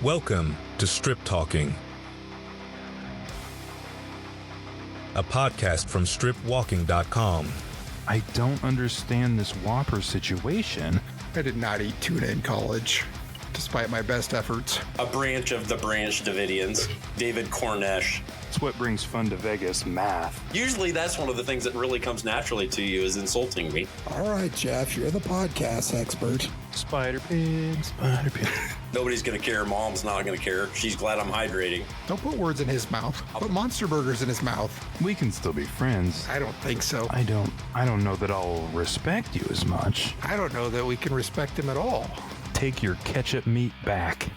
Welcome to Strip Talking, a podcast from stripwalking.com. I don't understand this Whopper situation. I did not eat tuna in college, despite my best efforts. A branch of the Branch Davidians, David Cornish. It's what brings fun to Vegas, math. Usually that's one of the things that really comes naturally to you is insulting me. All right, Geoff, you're the podcast expert. Spider-Pig. Nobody's going to care. Mom's not going to care. She's glad I'm hydrating. Don't put words in his mouth. Put monster burgers in his mouth. We can still be friends. I don't think so. I don't know that I'll respect you as much. I don't know that we can respect him at all. Take your ketchup meat back.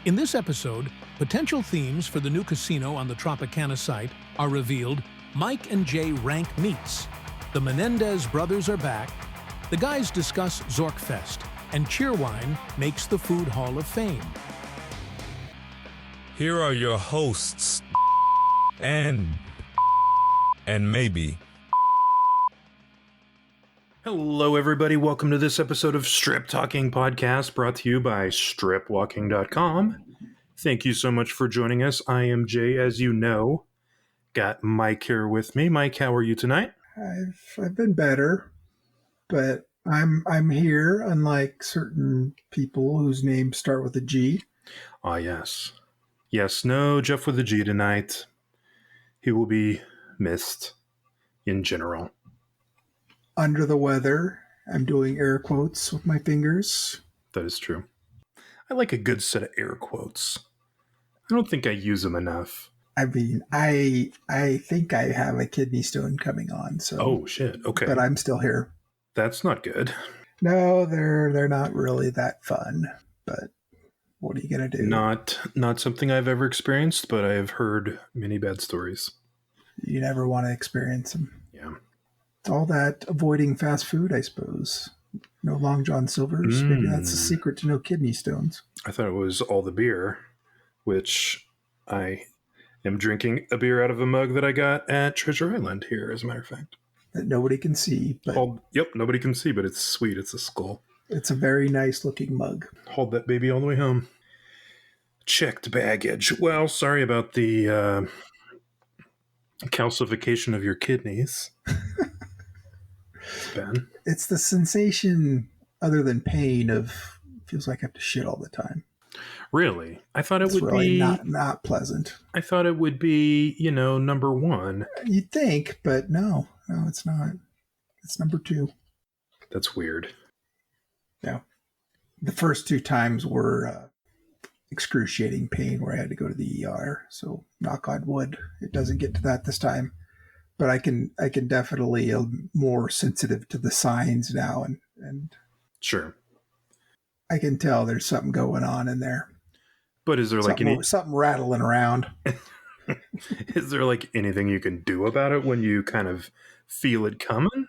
In this episode, potential themes for the new casino on the Tropicana site are revealed. Mike and Jay rank meats. The Menendez Brothers are back. The guys discuss Zorkfest. And Cheerwine makes the Food Hall of Fame. Here are your hosts, and maybe. Hello, everybody. Welcome to this episode of Strip Talking Podcast, brought to you by stripwalking.com. Thank you so much for joining us. I am Jay, as you know. Got Mike here with me. Mike, how are you tonight? I've been better, but I'm here, unlike certain people whose names start with a G. Ah, yes. Yes, no Geoff with a G tonight. He will be missed in general. Under the weather. I'm doing air quotes with my fingers. That is true. I like a good set of air quotes. I don't think I use them enough. I mean, I think I have a kidney stone coming on. So. Oh, shit. Okay. But I'm still here. That's not good. No, they're not really that fun. But what are you gonna do? Not something I've ever experienced, but I have heard many bad stories. You never want to experience them. Yeah. It's all that avoiding fast food, I suppose. No Long John Silver's. Maybe that's the secret to no kidney stones. I thought it was all the beer, which I am drinking a beer out of a mug that I got at Treasure Island here, as a matter of fact. That nobody can see. But yep, nobody can see, but it's sweet. It's a skull. It's a very nice looking mug. Hold that baby all the way home. Checked baggage. Well, sorry about the calcification of your kidneys. Ben? It's the sensation, other than pain, of feels like I have to shit all the time. Really? I thought it would really be not pleasant. I thought it would be, number one. You'd think, but no, it's not. It's number two. That's weird. Yeah. The first two times were excruciating pain where I had to go to the ER. So knock on wood, it doesn't get to that this time. But I can definitely more sensitive to the signs now, and sure, I can tell there's something going on in there. But is there something rattling around? Is there anything you can do about it when you kind of feel it coming?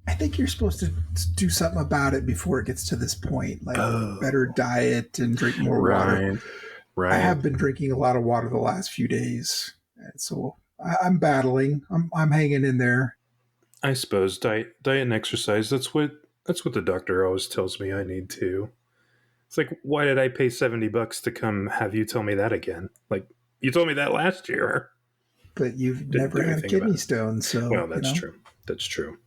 I think you're supposed to do something about it before it gets to this point, better diet and drink more water. Right. I have been drinking a lot of water the last few days, and so I'm battling. I'm hanging in there. I suppose diet and exercise. That's what the doctor always tells me I need to. It's like, why did I pay $70 to come have you tell me that again? You told me that last year. But you've never had a kidney stone, so... Well, that's true. That's true.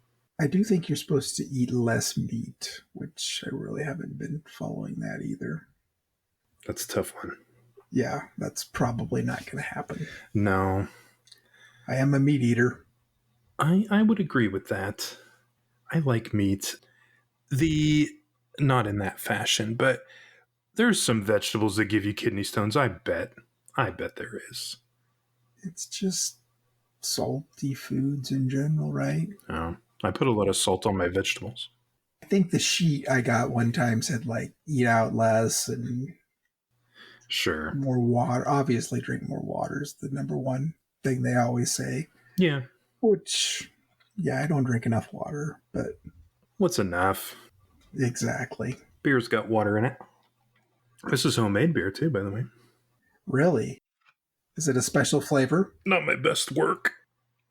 I do think you're supposed to eat less meat, which I really haven't been following that either. That's a tough one. Yeah, that's probably not going to happen. No. I am a meat eater. I would agree with that. I like meat. Not in that fashion, but there's some vegetables that give you kidney stones. I bet there is. It's just salty foods in general, right? Oh, I put a lot of salt on my vegetables. I think the sheet I got one time said eat out less and sure, more water. Obviously, drink more water is the number one thing they always say. Yeah. Which, I don't drink enough water, but what's enough? Exactly. Beer's got water in it. This is homemade beer too, by the way. Really? Is it a special flavor? Not my best work.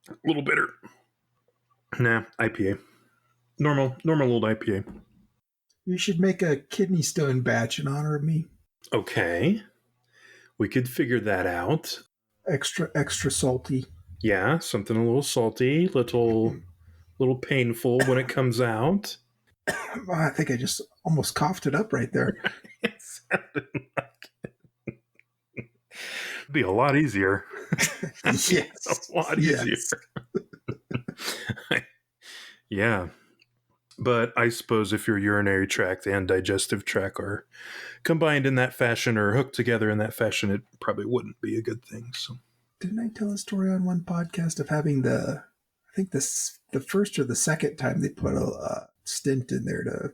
A little bitter. Nah, IPA. Normal old IPA. You should make a kidney stone batch in honor of me. Okay. We could figure that out. Extra salty. Yeah, something a little salty, little painful when it comes out. I think I just almost coughed it up right there. It sounded like it. It'd be a lot easier. Yes. A lot easier. Yeah. But I suppose if your urinary tract and digestive tract are combined in that fashion or hooked together in that fashion, it probably wouldn't be a good thing. So, didn't I tell a story on one podcast of having I think the first or the second time they put a stent in there to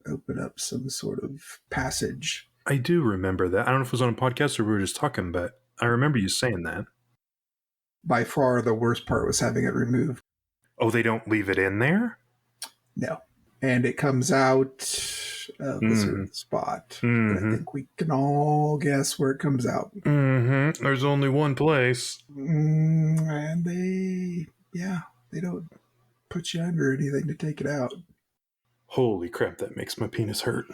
open up some sort of passage? I do remember that. I don't know if it was on a podcast or we were just talking, but I remember you saying that. By far the worst part was having it removed. Oh, they don't leave it in there? No. And it comes out of a certain spot. Mm-hmm. But I think we can all guess where it comes out. Mm-hmm. There's only one place. And they don't put you under anything to take it out. Holy crap, that makes my penis hurt.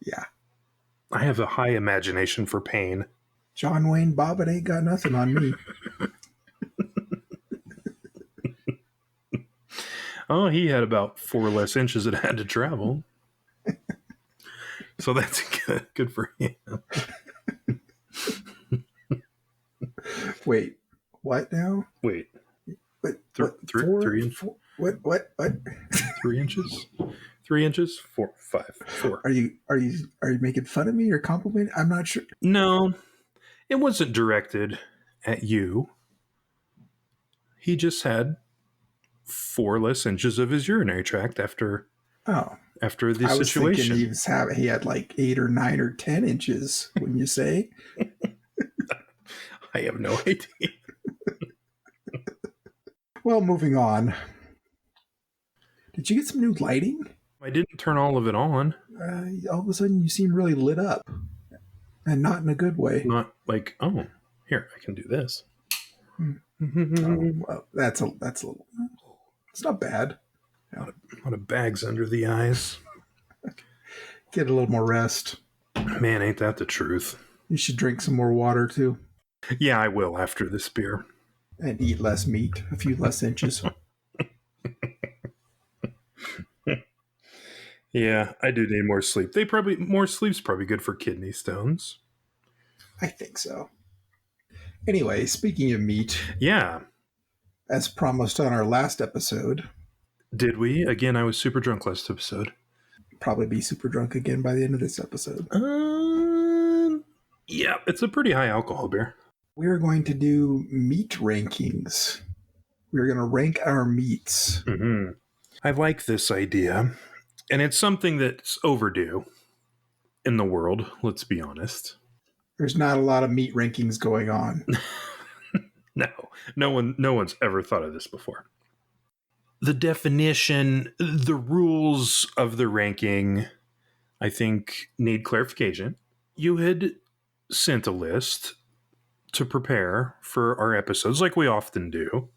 Yeah. I have a high imagination for pain. John Wayne Bobbitt ain't got nothing on me. Oh, he had about 4 less inches it had to travel. So that's good for him. Wait, what now? Wait. What? 3 inches? What? 3 inches? 3 inches? 4, 5, 4. Are you making fun of me or complimenting? I'm not sure. No, it wasn't directed at you. He just had 4 less inches of his urinary tract after the situation. I was thinking he had like 8 or 9 or 10 inches, wouldn't you say? I have no idea. Well, moving on. Did you get some new lighting? I didn't turn all of it on. All of a sudden, you seem really lit up, and not in a good way. Not like, oh, here, I can do this. Well, that's a little. It's not bad. A lot of bags under the eyes. Get a little more rest. Man, ain't that the truth? You should drink some more water too. Yeah, I will after this beer. And eat less meat, a few less inches. Yeah, I do need more sleep. More sleep's probably good for kidney stones. I think so. Anyway, speaking of meat. Yeah. As promised on our last episode. Did we? Again, I was super drunk last episode. Probably be super drunk again by the end of this episode. Yeah, it's a pretty high alcohol beer. We're going to do meat rankings. We're going to rank our meats. Mm-hmm. I like this idea. And it's something that's overdue in the world, let's be honest. There's not a lot of meat rankings going on. No one's ever thought of this before. The definition, the rules of the ranking, I think need clarification. You had sent a list to prepare for our episodes like we often do.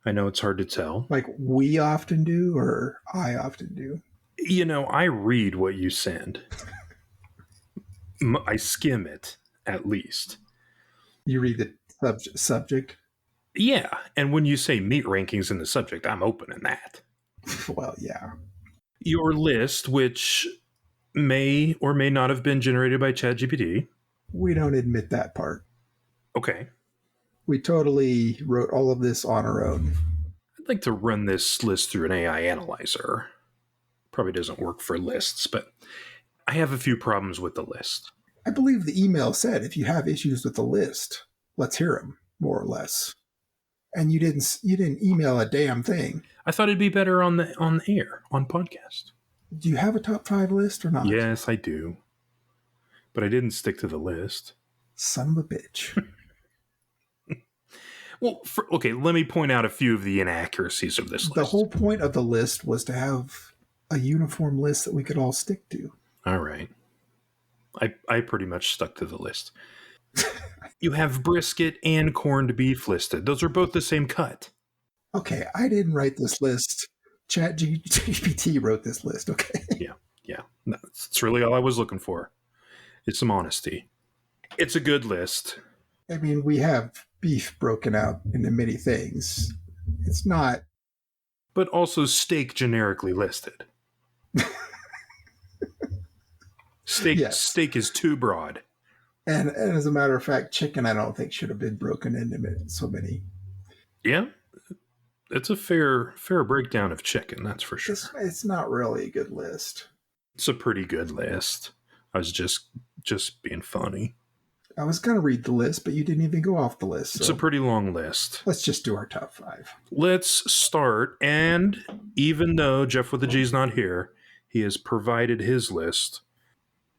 I know it's hard to tell. Like we often do or I often do? You know, I read what you send. I skim it, at least. You read the subject? Yeah, and when you say meat rankings in the subject, I'm opening that. Well, yeah. Your list, which may or may not have been generated by ChatGPT. We don't admit that part. Okay. We totally wrote all of this on our own. I'd like to run this list through an AI analyzer. Probably doesn't work for lists, but I have a few problems with the list. I believe the email said if you have issues with the list, let's hear them, more or less. And you didn't email a damn thing. I thought it'd be better on the air, on podcast. Do you have a top 5 list or not? Yes, I do. But I didn't stick to the list. Son of a bitch. Well, okay, let me point out a few of the inaccuracies of this list. The whole point of the list was to have a uniform list that we could all stick to. All right. I pretty much stuck to the list. You have brisket and corned beef listed. Those are both the same cut. Okay, I didn't write this list. ChatGPT wrote this list, okay? Yeah. That's really all I was looking for. It's some honesty. It's a good list. I mean, we have beef broken out into many things. It's not. But also steak generically listed. Steak is too broad. And as a matter of fact, chicken, I don't think should have been broken into so many. Yeah. It's a fair breakdown of chicken, that's for sure. It's not really a good list. It's a pretty good list. I was just being funny. I was going to read the list, but you didn't even go off the list. So it's a pretty long list. Let's just do our top 5. Let's start. And even though Geoff with the G's not here, he has provided his list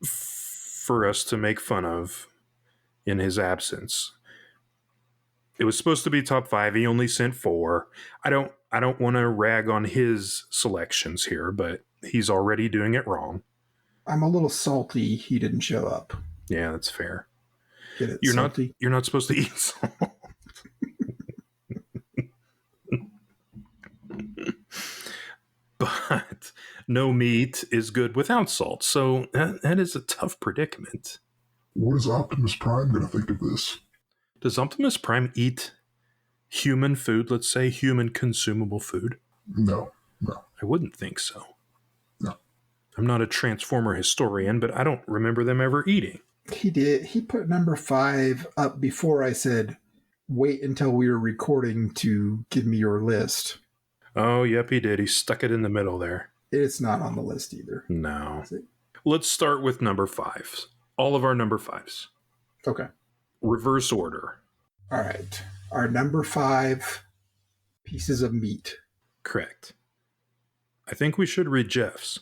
for us to make fun of in his absence. It was supposed to be top 5. He only sent 4. I don't want to rag on his selections here, but he's already doing it wrong. I'm a little salty he didn't show up. Yeah, that's fair. Get it? You're salty? not supposed to eat salt. But no meat is good without salt. So that is a tough predicament. What is Optimus Prime going to think of this? Does Optimus Prime eat human food? Let's say human consumable food? No. I wouldn't think so. No. I'm not a Transformer historian, but I don't remember them ever eating. He did. He put number 5 up before I said, wait until we were recording to give me your list. Oh, yep, he did. He stuck it in the middle there. It's not on the list either. No. Let's start with number 5s. All of our number 5s. Okay. Reverse order. All right. Our number 5 pieces of meat. Correct. I think we should read Geoff's.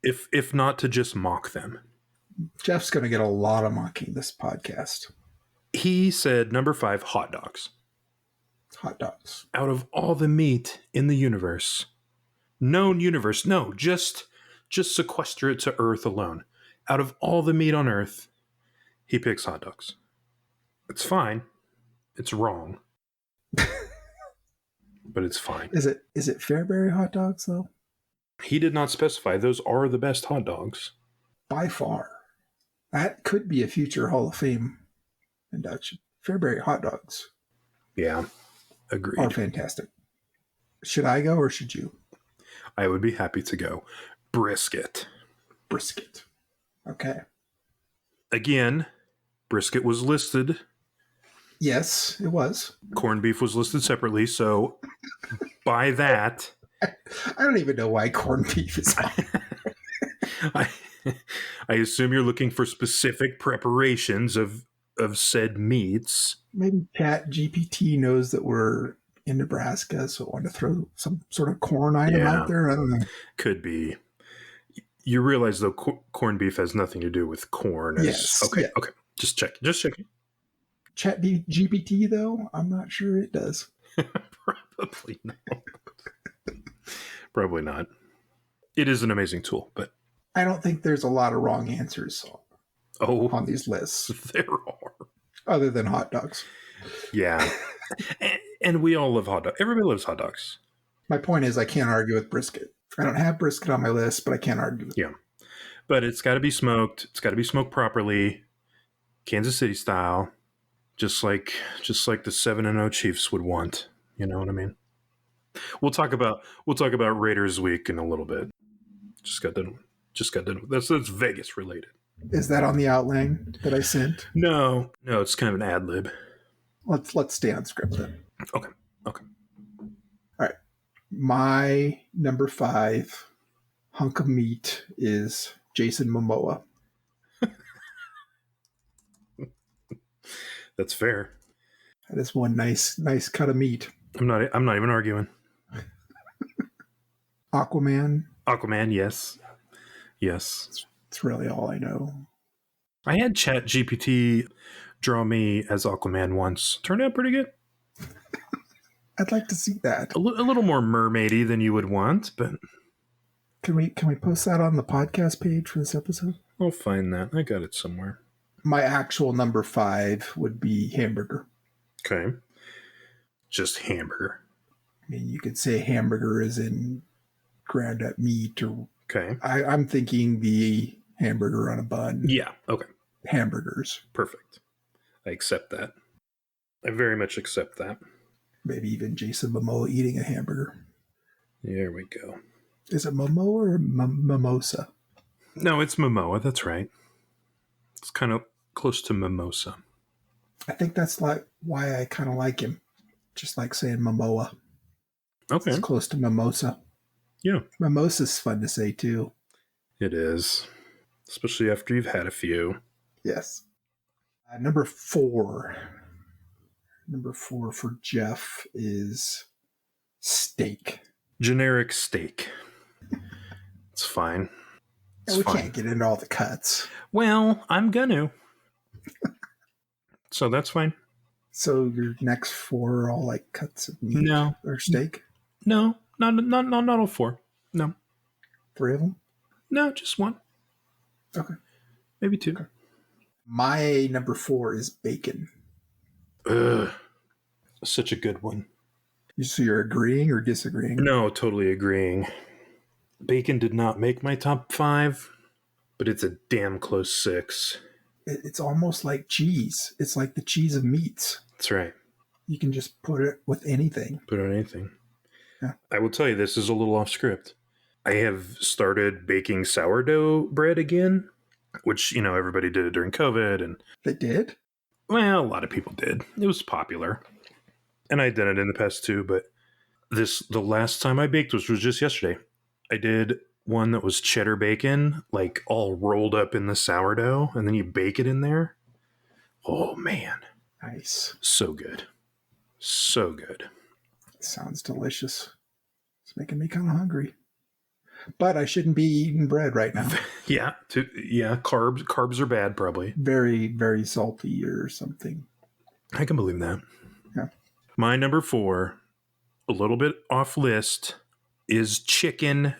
If not to just mock them. Geoff's going to get a lot of mocking this podcast. He said number 5, hot dogs. Hot dogs. Out of all the meat in the universe, known universe, no, just sequester it to Earth alone. Out of all the meat on Earth, he picks hot dogs. It's fine. It's wrong. But it's fine. Is it Fairberry hot dogs, though? He did not specify. Those are the best hot dogs. By far. That could be a future Hall of Fame induction. Fairberry hot dogs. Yeah. Agreed. Are fantastic. Should I go or should you? I would be happy to go. Brisket. Okay. Again, brisket was listed. Yes, it was. Corned beef was listed separately, so by that... I don't even know why corned beef is on. I assume you're looking for specific preparations of said meats. Maybe Chat GPT knows that we're in Nebraska, so I want to throw some sort of corn item out there. I don't know. Could be. You realize, though, corned beef has nothing to do with corn. Yes. Okay. Yeah. Okay. Just checking. Chat GPT, though, I'm not sure it does. Probably not. Probably not. It is an amazing tool, but I don't think there's a lot of wrong answers on these lists. There are. Other than hot dogs. Yeah. and we all love hot dogs. Everybody loves hot dogs. My point is I can't argue with brisket. I don't have brisket on my list, but I can't argue with it. Yeah. But it's got to be smoked. It's got to be smoked properly. Kansas City style. Just like the 7-0 Chiefs would want. You know what I mean? We'll talk about Raiders week in a little bit. Just got done. That's Vegas related. Is that on the outline that I sent? No, it's kind of an ad lib. Let's stay on script then. Okay. All right. My number 5 hunk of meat is Jason Mamoa. That's fair. That is one nice cut of meat. I'm not even arguing. Aquaman, yes. It's really all I know. I had Chat GPT draw me as Aquaman once. Turned out pretty good. I'd like to see that. A little more mermaidy than you would want, but can we post that on the podcast page for this episode? I'll find that. I got it somewhere. My actual number 5 would be hamburger. Okay. Just hamburger. I mean, you could say hamburger is in ground up meat, or okay. I'm thinking the hamburger on a bun. Yeah. Okay. Hamburgers. Perfect. I accept that. I very much accept that. Maybe even Jason Mamoa eating a hamburger. There we go. Is it Momoa or Mimosa? No, it's Momoa. That's right. It's kind of close to mimosa. I think that's like why I kind of like him. Just like saying Momoa. Okay. It's close to mimosa. Yeah. Mimosa's fun to say too. It is. Especially after you've had a few. Yes. Number 4. Number 4 for Geoff is steak. Generic steak. It's fine. We can't get into all the cuts. Well, I'm gonna. So that's fine. So your next 4 are all like cuts of meat or steak? No, not all 4. No. 3 of them? No, just 1. Okay. Maybe 2. Okay. My number 4 is bacon. Ugh. Such a good one. So you're agreeing or disagreeing? No, totally agreeing. Bacon did not make my top 5, but it's a damn close 6. It's almost like cheese. It's like the cheese of meats. That's right. You can just put it with anything. Put on anything. Yeah. I will tell you, this is a little off script. I have started baking sourdough bread again, which, everybody did it during COVID. And they did? Well, a lot of people did. It was popular. And I did it in the past too, but the last time I baked, which was just yesterday, I did one that was cheddar bacon, like all rolled up in the sourdough, and then you bake it in there. Oh, man. Nice. So good. So good. Sounds delicious. It's making me kind of hungry. But I shouldn't be eating bread right now. Yeah. Carbs are bad, probably. Very, very salty or something. I can believe that. Yeah. My number 4, a little bit off list, is chicken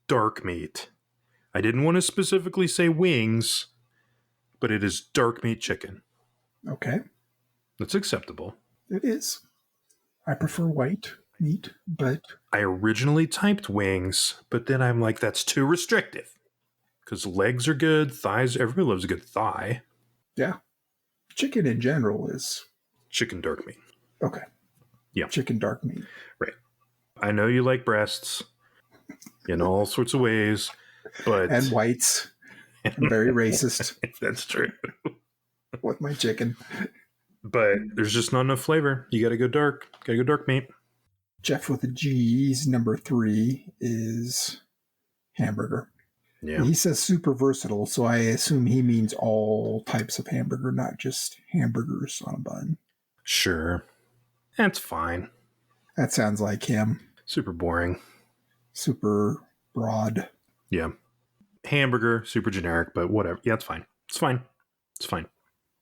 dark meat. I didn't want to specifically say wings, but it is dark meat chicken. Okay. That's acceptable. It is. I prefer white meat, but... I originally typed wings, but then I'm like, that's too restrictive. Because legs are good, thighs, everybody loves a good thigh. Yeah. Chicken in general is... Chicken dark meat. Okay. Yeah. Chicken dark meat. Right. I know you like breasts in all sorts of ways, but... And whites. I'm very racist. That's true. With my chicken. But there's just not enough flavor. You gotta go dark. Gotta go dark meat. Geoff with a G's number 3 is hamburger. Yeah. He says super versatile, so I assume he means all types of hamburger, not just hamburgers on a bun. Sure. That's fine. That sounds like him. Super boring. Super broad. Yeah. Hamburger, super generic, but whatever. Yeah, it's fine. It's fine. It's fine.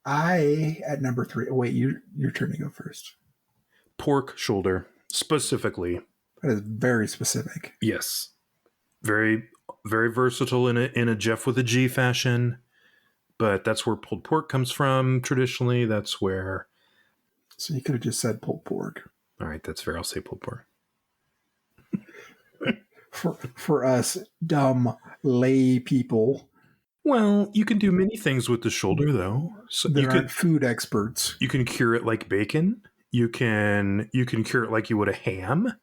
I, at number 3, wait, your turn to go first. Pork shoulder, specifically. That is very specific. Yes. Very, very versatile in a Geoff with a G fashion, but that's where pulled pork comes from traditionally. That's where... So you could have just said pulled pork. All right, that's fair. I'll say pulled pork. For us dumb lay people. Well, you can do many things with the shoulder, though. So There aren't food experts. You can cure it like bacon. You can cure it like you would a ham.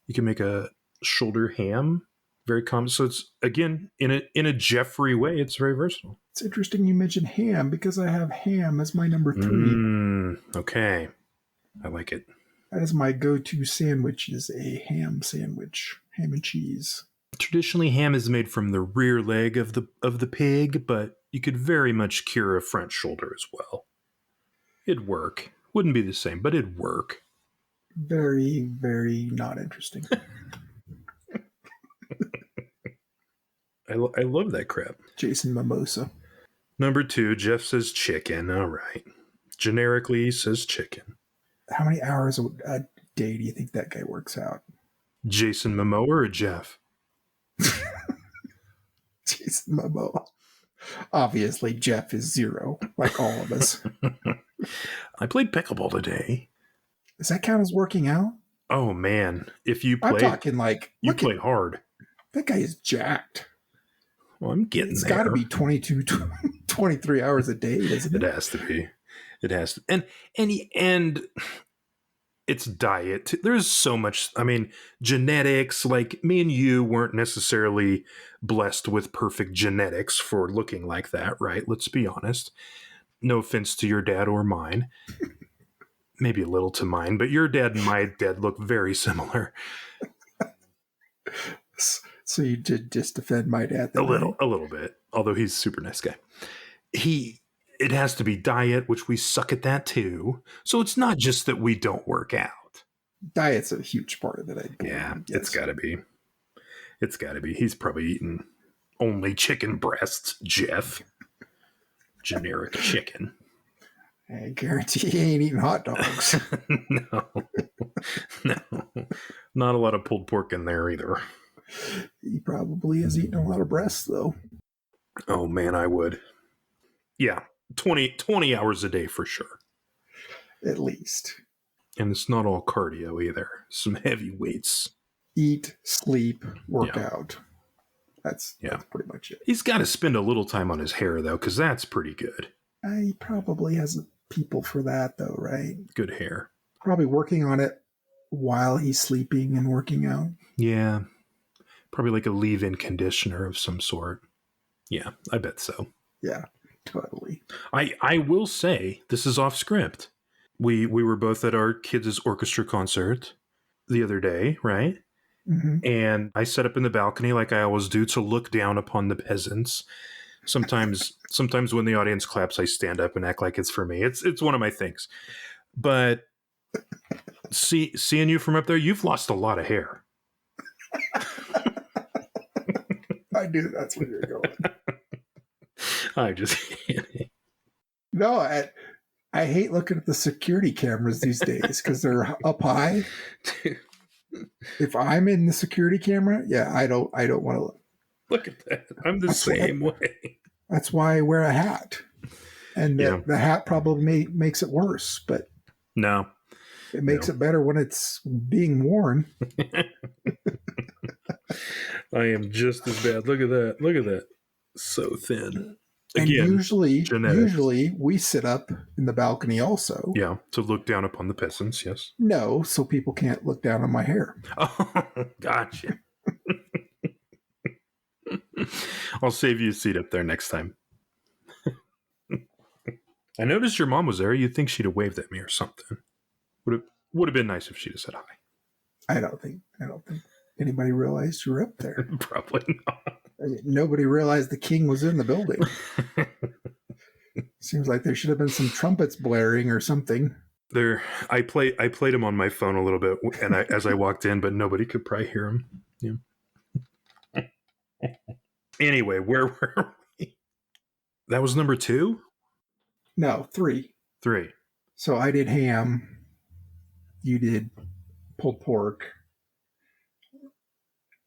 You can make a shoulder ham. Very common. So it's, again, in a Jeffrey way, it's very versatile. It's interesting you mentioned ham because I have ham as my number 3. Okay. I like it. That is my go-to sandwich, is a ham sandwich. Ham and cheese. Traditionally, ham is made from the rear leg of the pig, but you could very much cure a front shoulder as well. It'd work. Wouldn't be the same, but it'd work. Very, very not interesting. I love that crap. Jason Mamoa. Number 2, Geoff says chicken. All right. Generically, he says chicken. How many hours a day do you think that guy works out? Jason Mamoa or Geoff? Jason Mamoa. Obviously, Geoff is 0, like all of us. I played pickleball today. Does that count as working out? Oh, man. If you I'm play... talking like... You play hard. That guy is jacked. Well, I'm getting It's there. got to be 22, 23 hours a day, isn't it? It has to be. It has to. And it's diet. There's so much. I mean, genetics. Like me and you weren't necessarily blessed with perfect genetics for looking like that, right? Let's be honest. No offense to your dad or mine. Maybe a little to mine, but your dad and my dad look very similar. So you did just defend my dad. A little bit. Although he's a super nice guy. It has to be diet, which we suck at that too. So it's not just that we don't work out. Diet's a huge part of it. I believe. Yeah, Yes. it's got to be. It's got to be. He's probably eating only chicken breasts, Geoff. Generic chicken. I guarantee he ain't eating hot dogs. No. Not a lot of pulled pork in there either. He probably is eating a lot of breasts, though. Oh, man, I would. Yeah, 20 hours a day for sure. At least. And it's not all cardio either. Some heavy weights. Eat, sleep, work out. That's pretty much it. He's got to spend a little time on his hair, though, because that's pretty good. He probably has people for that, though, right? Good hair. Probably working on it while he's sleeping and working out. Yeah. Probably like a leave-in conditioner of some sort. Yeah, I bet so. Yeah, totally. I will say, this is off script. We were both at our kids' orchestra concert the other day, right? Mm-hmm. And I sat up in the balcony like I always do to look down upon the peasants. Sometimes when the audience claps, I stand up and act like it's for me. It's one of my things. But seeing you from up there, you've lost a lot of hair. I knew that's where you're going. I just kidding. No, I hate looking at the security cameras these days because they're up high. If I'm in the security camera, I don't want to look. Look at that. I'm the same way. That's why I wear a hat. And the hat probably makes it worse, but no, it makes it better when it's being worn. I am just as bad. Look at that. Look at that. So thin. And Again, usually we sit up in the balcony also. Yeah, to look down upon the peasants, yes. No, so people can't look down on my hair. Oh, gotcha. I'll save you a seat up there next time. I noticed your mom was there. You'd think she'd have waved at me or something. Would have been nice if she'd have said hi. I don't think anybody realized you were up there. Probably not. I mean, nobody realized the king was in the building. Seems like there should have been some trumpets blaring or something. I played him on my phone a little bit, and as I walked in, but nobody could probably hear him. Yeah. Anyway, where were we? That was number 2? No, 3. 3. So I did ham. You did pulled pork.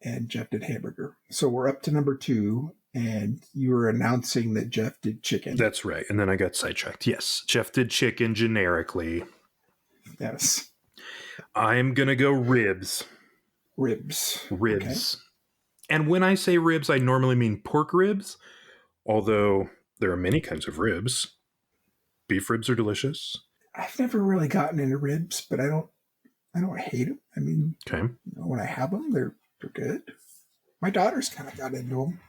And Geoff did hamburger. So we're up to number 2, and you were announcing that Geoff did chicken. That's right. And then I got sidetracked. Yes, Geoff did chicken generically. Yes. I'm going to go ribs. Ribs. Ribs. Okay. And when I say ribs, I normally mean pork ribs, although there are many kinds of ribs. Beef ribs are delicious. I've never really gotten into ribs, but I don't hate them. I mean, when I have them, they're good. My daughter's kind of got into them.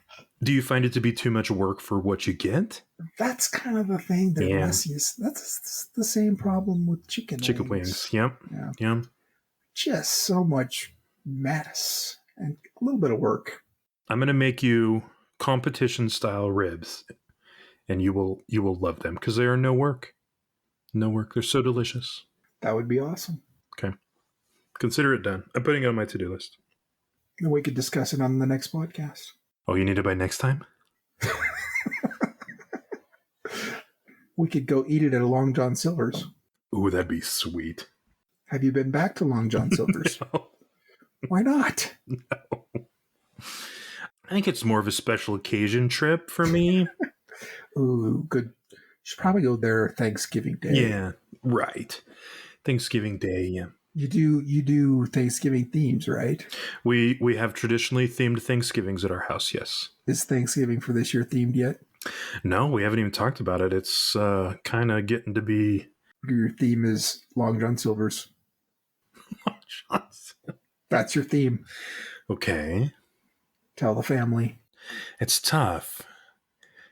Do you find it to be too much work for what you get? That's kind of the thing that that's the same problem with chicken wings. Yep. Yeah. Just so much mess and a little bit of work. I'm going to make you competition style ribs, and you will love them because they are no work. No work. They're so delicious. That would be awesome. Okay. Consider it done. I'm putting it on my to-do list. And we could discuss it on the next podcast. Oh, you need it by next time? We could go eat it at a Long John Silver's. Ooh, that'd be sweet. Have you been back to Long John Silver's? No. Why not? No. I think it's more of a special occasion trip for me. Ooh, good. You should probably go there Thanksgiving Day. Yeah, right. Thanksgiving Day, yeah. You do Thanksgiving themes, right? We have traditionally themed Thanksgivings at our house, yes. Is Thanksgiving for this year themed yet? No, we haven't even talked about it. It's kind of getting to be... Your theme is Long John Silver's. That's your theme. Okay. Tell the family. It's tough.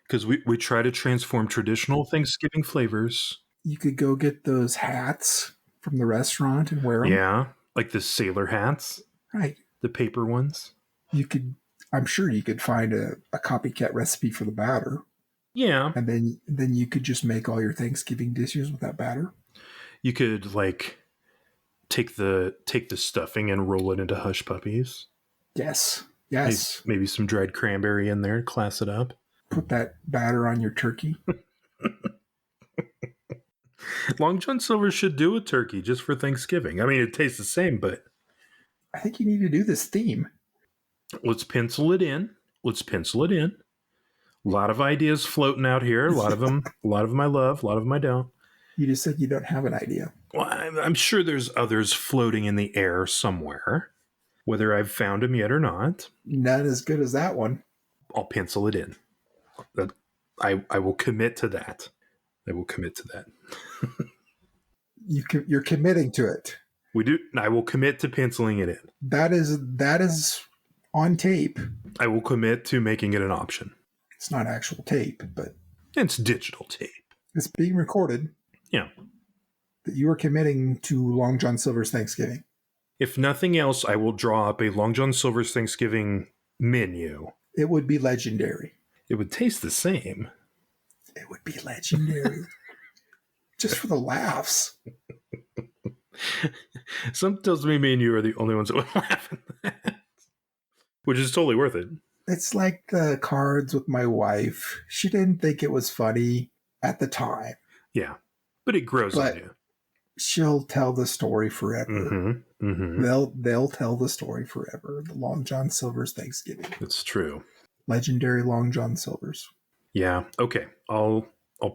Because we try to transform traditional Thanksgiving flavors. You could go get those hats from the restaurant and wear them. Yeah, like the sailor hats. Right. The paper ones. I'm sure you could find a copycat recipe for the batter. Yeah. And then you could just make all your Thanksgiving dishes with that batter. You could like take the stuffing and roll it into hush puppies. Yes. Maybe some dried cranberry in there, class it up. Put that batter on your turkey. Long John Silver should do a turkey just for Thanksgiving. I mean, it tastes the same, but I think you need to do this theme. let's pencil it in. A lot of ideas floating out here. A lot of them I love, a lot of them I don't. You just said you don't have an idea. Well, I'm sure there's others floating in the air somewhere, whether I've found them yet or not. Not as good as that one. I'll pencil it in. I will commit to that. You're committing to it. We do. I will commit to penciling it in. That is on tape. I will commit to making it an option. It's not actual tape, but It's digital tape. it's being recorded. Yeah. That you are committing to Long John Silver's Thanksgiving. If nothing else, I will draw up a Long John Silver's Thanksgiving menu. It would be legendary. It would taste the same. It would be legendary. Just for the laughs. Something tells me and you are the only ones that would laugh at that. Which is totally worth it. It's like the cards with my wife. She didn't think it was funny at the time. Yeah. But it grows on you. She'll tell the story forever. Mm-hmm. Mm-hmm. They'll tell the story forever. The Long John Silver's Thanksgiving. It's true. Legendary Long John Silver's. Yeah. Okay. I'll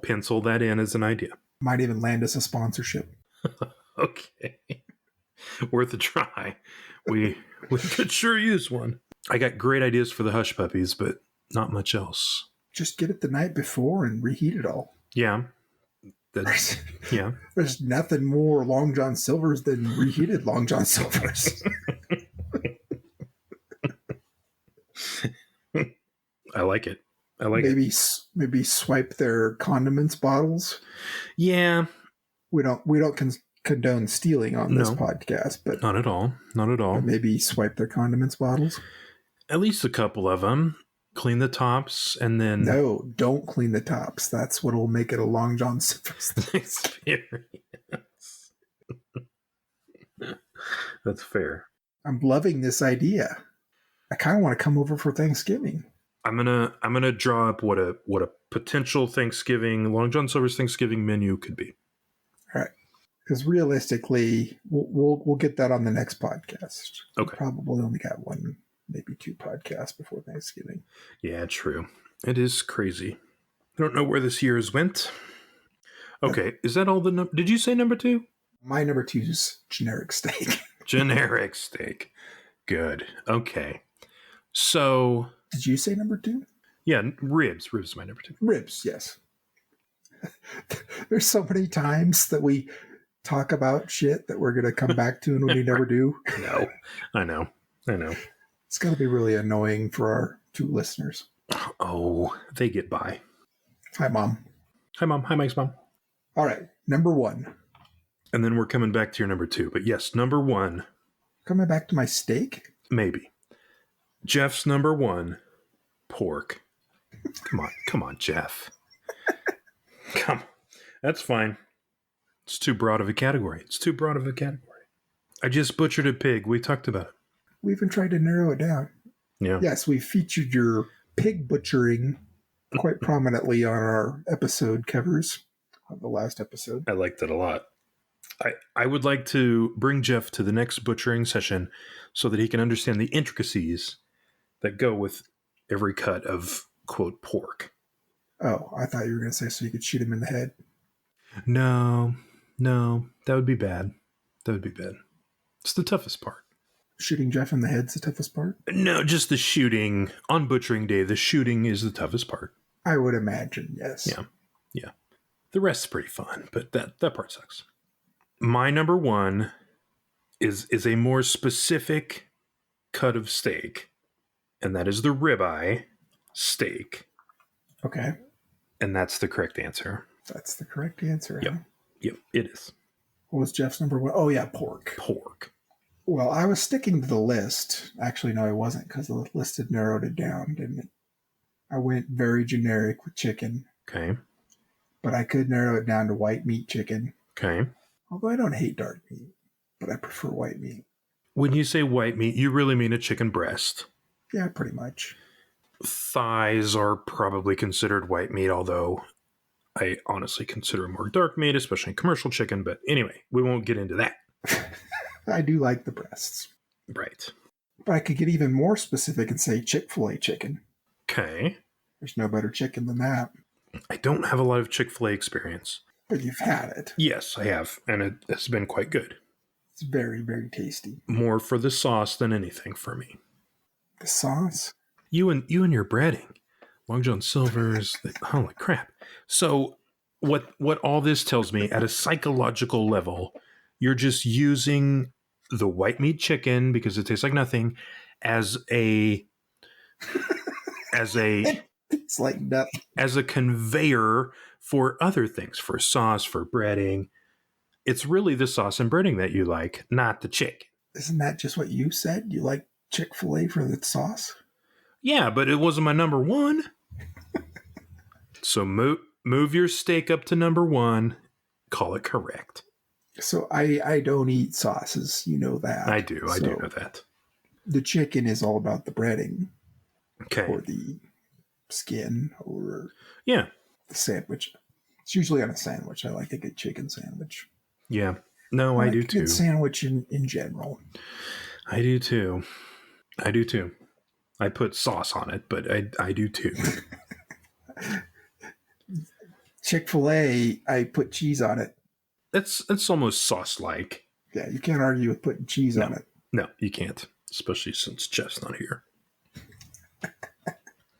pencil that in as an idea. Might even land us a sponsorship. Okay. Worth a try. We could sure use one. I got great ideas for the hush puppies, but not much else. Just get it the night before and reheat it all. Yeah. Yeah. There's nothing more Long John Silver's than reheated Long John Silver's. I like it. Maybe swipe their condiments bottles. Yeah. We don't condone stealing on this podcast, but not at all. Maybe swipe their condiments bottles. At least a couple of them. Clean the tops and then... No, don't clean the tops. That's what will make it a Long John Silver's experience. That's fair. I'm loving this idea. I kind of want to come over for Thanksgiving. I'm gonna draw up what a potential Thanksgiving Long John Silver's Thanksgiving menu could be. All right, because realistically, we'll get that on the next podcast. Okay. We probably only got one, maybe two podcasts before Thanksgiving. Yeah, true. It is crazy. I don't know where this year has went. Okay, is that all the did you say number 2? My number 2 is generic steak. Generic steak. Good. Okay. So... Did you say number 2? Yeah, ribs. Ribs is my number 2. Ribs, yes. There's so many times that we talk about shit that we're going to come back to and we never do. No, I know. It's going to be really annoying for our 2 listeners. Oh, they get by. Hi, Mom. Hi, Mom. Hi, Mike's mom. All right, number 1. And then we're coming back to your number 2. But yes, number 1. Coming back to my steak? Maybe. Geoff's number 1, pork. Come on, Geoff. Come on. That's fine. It's too broad of a category. I just butchered a pig. We talked about it. We even tried to narrow it down. Yeah. Yes, we featured your pig butchering quite prominently on our episode covers of the last episode. I liked it a lot. I would like to bring Geoff to the next butchering session so that he can understand the intricacies that go with every cut of, quote, pork. Oh, I thought you were going to say so you could shoot him in the head. No, that would be bad. It's the toughest part. Shooting Geoff in the head's the toughest part? No, just the shooting. On Butchering Day, the shooting is the toughest part. I would imagine, yes. Yeah. Yeah. The rest's pretty fun, but that part sucks. My number one is a more specific cut of steak, and that is the ribeye steak. Okay. And that's the correct answer. That's the correct answer. Yep. Huh? Yep, it is. What was Jeff's number one? Oh, yeah, pork. Pork. Well, I was sticking to the list. Actually, no, I wasn't, because the list had narrowed it down, didn't it? I went very generic with chicken. Okay. But I could narrow it down to white meat chicken. Okay. Although I don't hate dark meat, but I prefer white meat. When you say white meat, you really mean a chicken breast. Yeah, pretty much. Thighs are probably considered white meat, although I honestly consider them more dark meat, especially commercial chicken. But anyway, we won't get into that. I do like the breasts. Right. But I could get even more specific and say Chick-fil-A chicken. Okay. There's no better chicken than that. I don't have a lot of Chick-fil-A experience. But you've had it. Yes, I have, and it has been quite good. It's very, very tasty. More for the sauce than anything for me. The sauce? You and your breading. Long John Silver's, holy crap. So what all this tells me, at a psychological level, you're just using the white meat chicken, because it tastes like nothing, as a It's like nothing. As a conveyor for other things, for sauce, for breading. It's really the sauce and breading that you like, not the chicken. Isn't that just what you said? You like Chick-fil-A for the sauce? Yeah, but it wasn't my number one. So move your steak up to number one. Call it correct. So I don't eat sauces. You know that. I do know that. The chicken is all about the breading. Okay. Or the skin, or yeah, the sandwich. It's usually on a sandwich. I like a good chicken sandwich. Yeah. No, I do too. Good sandwich in general. I do too. I put sauce on it, but I do too. Chick-fil-A, I put cheese on it. It's almost sauce-like. Yeah, you can't argue with putting cheese on it. No, you can't, especially since Jeff's not here.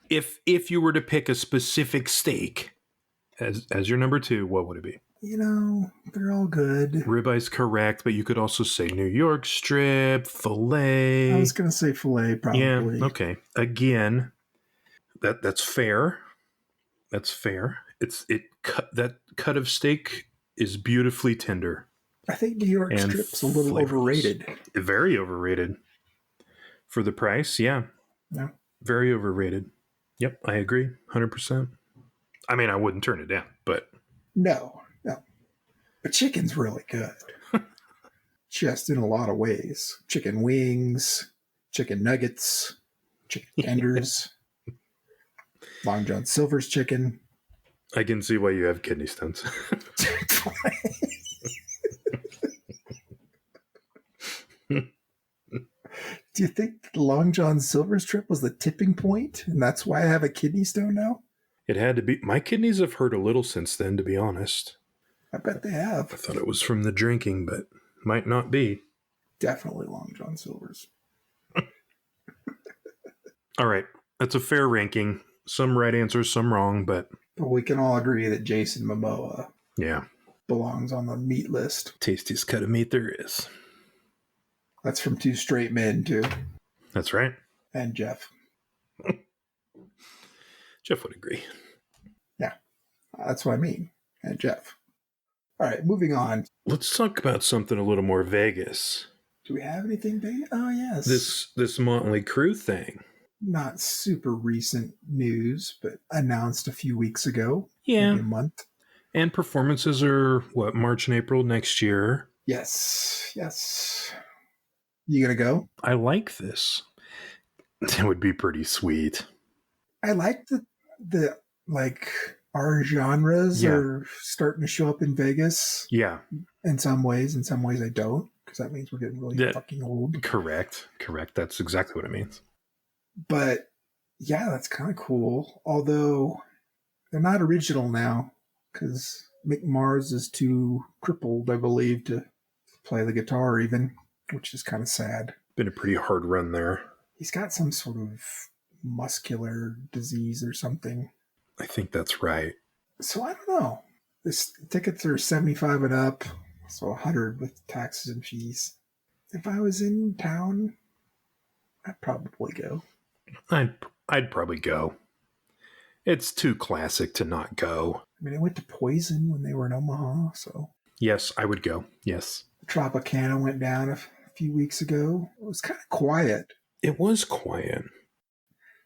If you were to pick a specific steak as your number two, what would it be? You know, they're all good. Ribeye's correct, but you could also say New York strip, filet. I was going to say filet, probably. Yeah, okay. Again, that's fair. That's fair. That cut of steak is beautifully tender. I think New York strip's a little overrated. Very overrated. For the price, yeah. Yeah. Very overrated. Yep, I agree. 100%. I mean, I wouldn't turn it down, but... No. But chicken's really good. Just in a lot of ways. Chicken wings, chicken nuggets, chicken tenders, Long John Silver's chicken. I can see why you have kidney stones. Do you think Long John Silver's trip was the tipping point, and that's why I have a kidney stone now? It had to be. My kidneys have hurt a little since then, to be honest. I bet they have. I thought it was from the drinking, but might not be. Definitely Long John Silver's. All right. That's a fair ranking. Some right answers, some wrong, but we can all agree that Jason Mamoa belongs on the meat list. Tastiest cut of meat there is. That's from two straight men, too. That's right. And Geoff. Geoff would agree. Yeah. That's what I mean. And Geoff. All right, moving on. Let's talk about something a little more Vegas. Do we have anything big? Oh, yes. This Motley Crue thing. Not super recent news, but announced a few weeks ago. Yeah. Maybe a month. And performances are, March and April next year? Yes. You gonna go? I like this. It would be pretty sweet. I like the our genres are starting to show up in Vegas. Yeah. In some ways I don't, because that means we're getting really fucking old. Correct. That's exactly what it means. But yeah, that's kind of cool. Although they're not original now, because Mick Mars is too crippled, I believe, to play the guitar even. which is kind of sad. Been a pretty hard run there. He's got some sort of muscular disease or something. I think that's right. So I don't know. This tickets are 75 and up, so 100 with taxes and fees. If I was in town, I'd probably go. I'd probably go. It's too classic to not go. I mean, I went to Poison when they were in Omaha, so. Yes, I would go. Yes. Tropicana went down a few weeks ago. It was kind of quiet. It was quiet.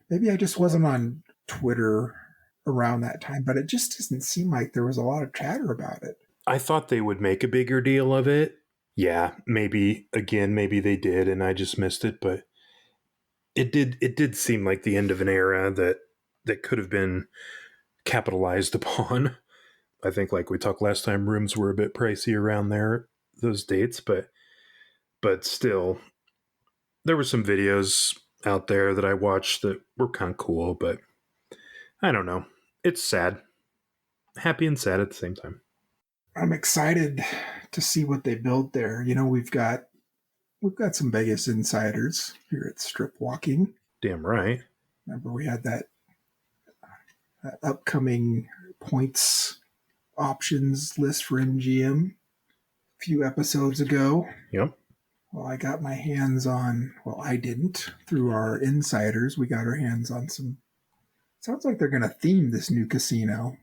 Maybe I just wasn't on Twitter around that time, but it just doesn't seem like there was a lot of chatter about it. I thought they would make a bigger deal of it. Yeah, maybe they did and I just missed it, but it did seem like the end of an era that could have been capitalized upon. I think, like we talked last time, rooms were a bit pricey around there, those dates, but still, there were some videos out there that I watched that were kind of cool, but I don't know. It's sad. Happy and sad at the same time. I'm excited to see what they build there. You know, we've got some Vegas insiders here at Strip Walking. Damn right. Remember we had that upcoming points options list for MGM a few episodes ago. Yep. Well, I got my hands on, well, I didn't. Through our insiders, we got our hands on some, sounds like they're going to theme this new casino.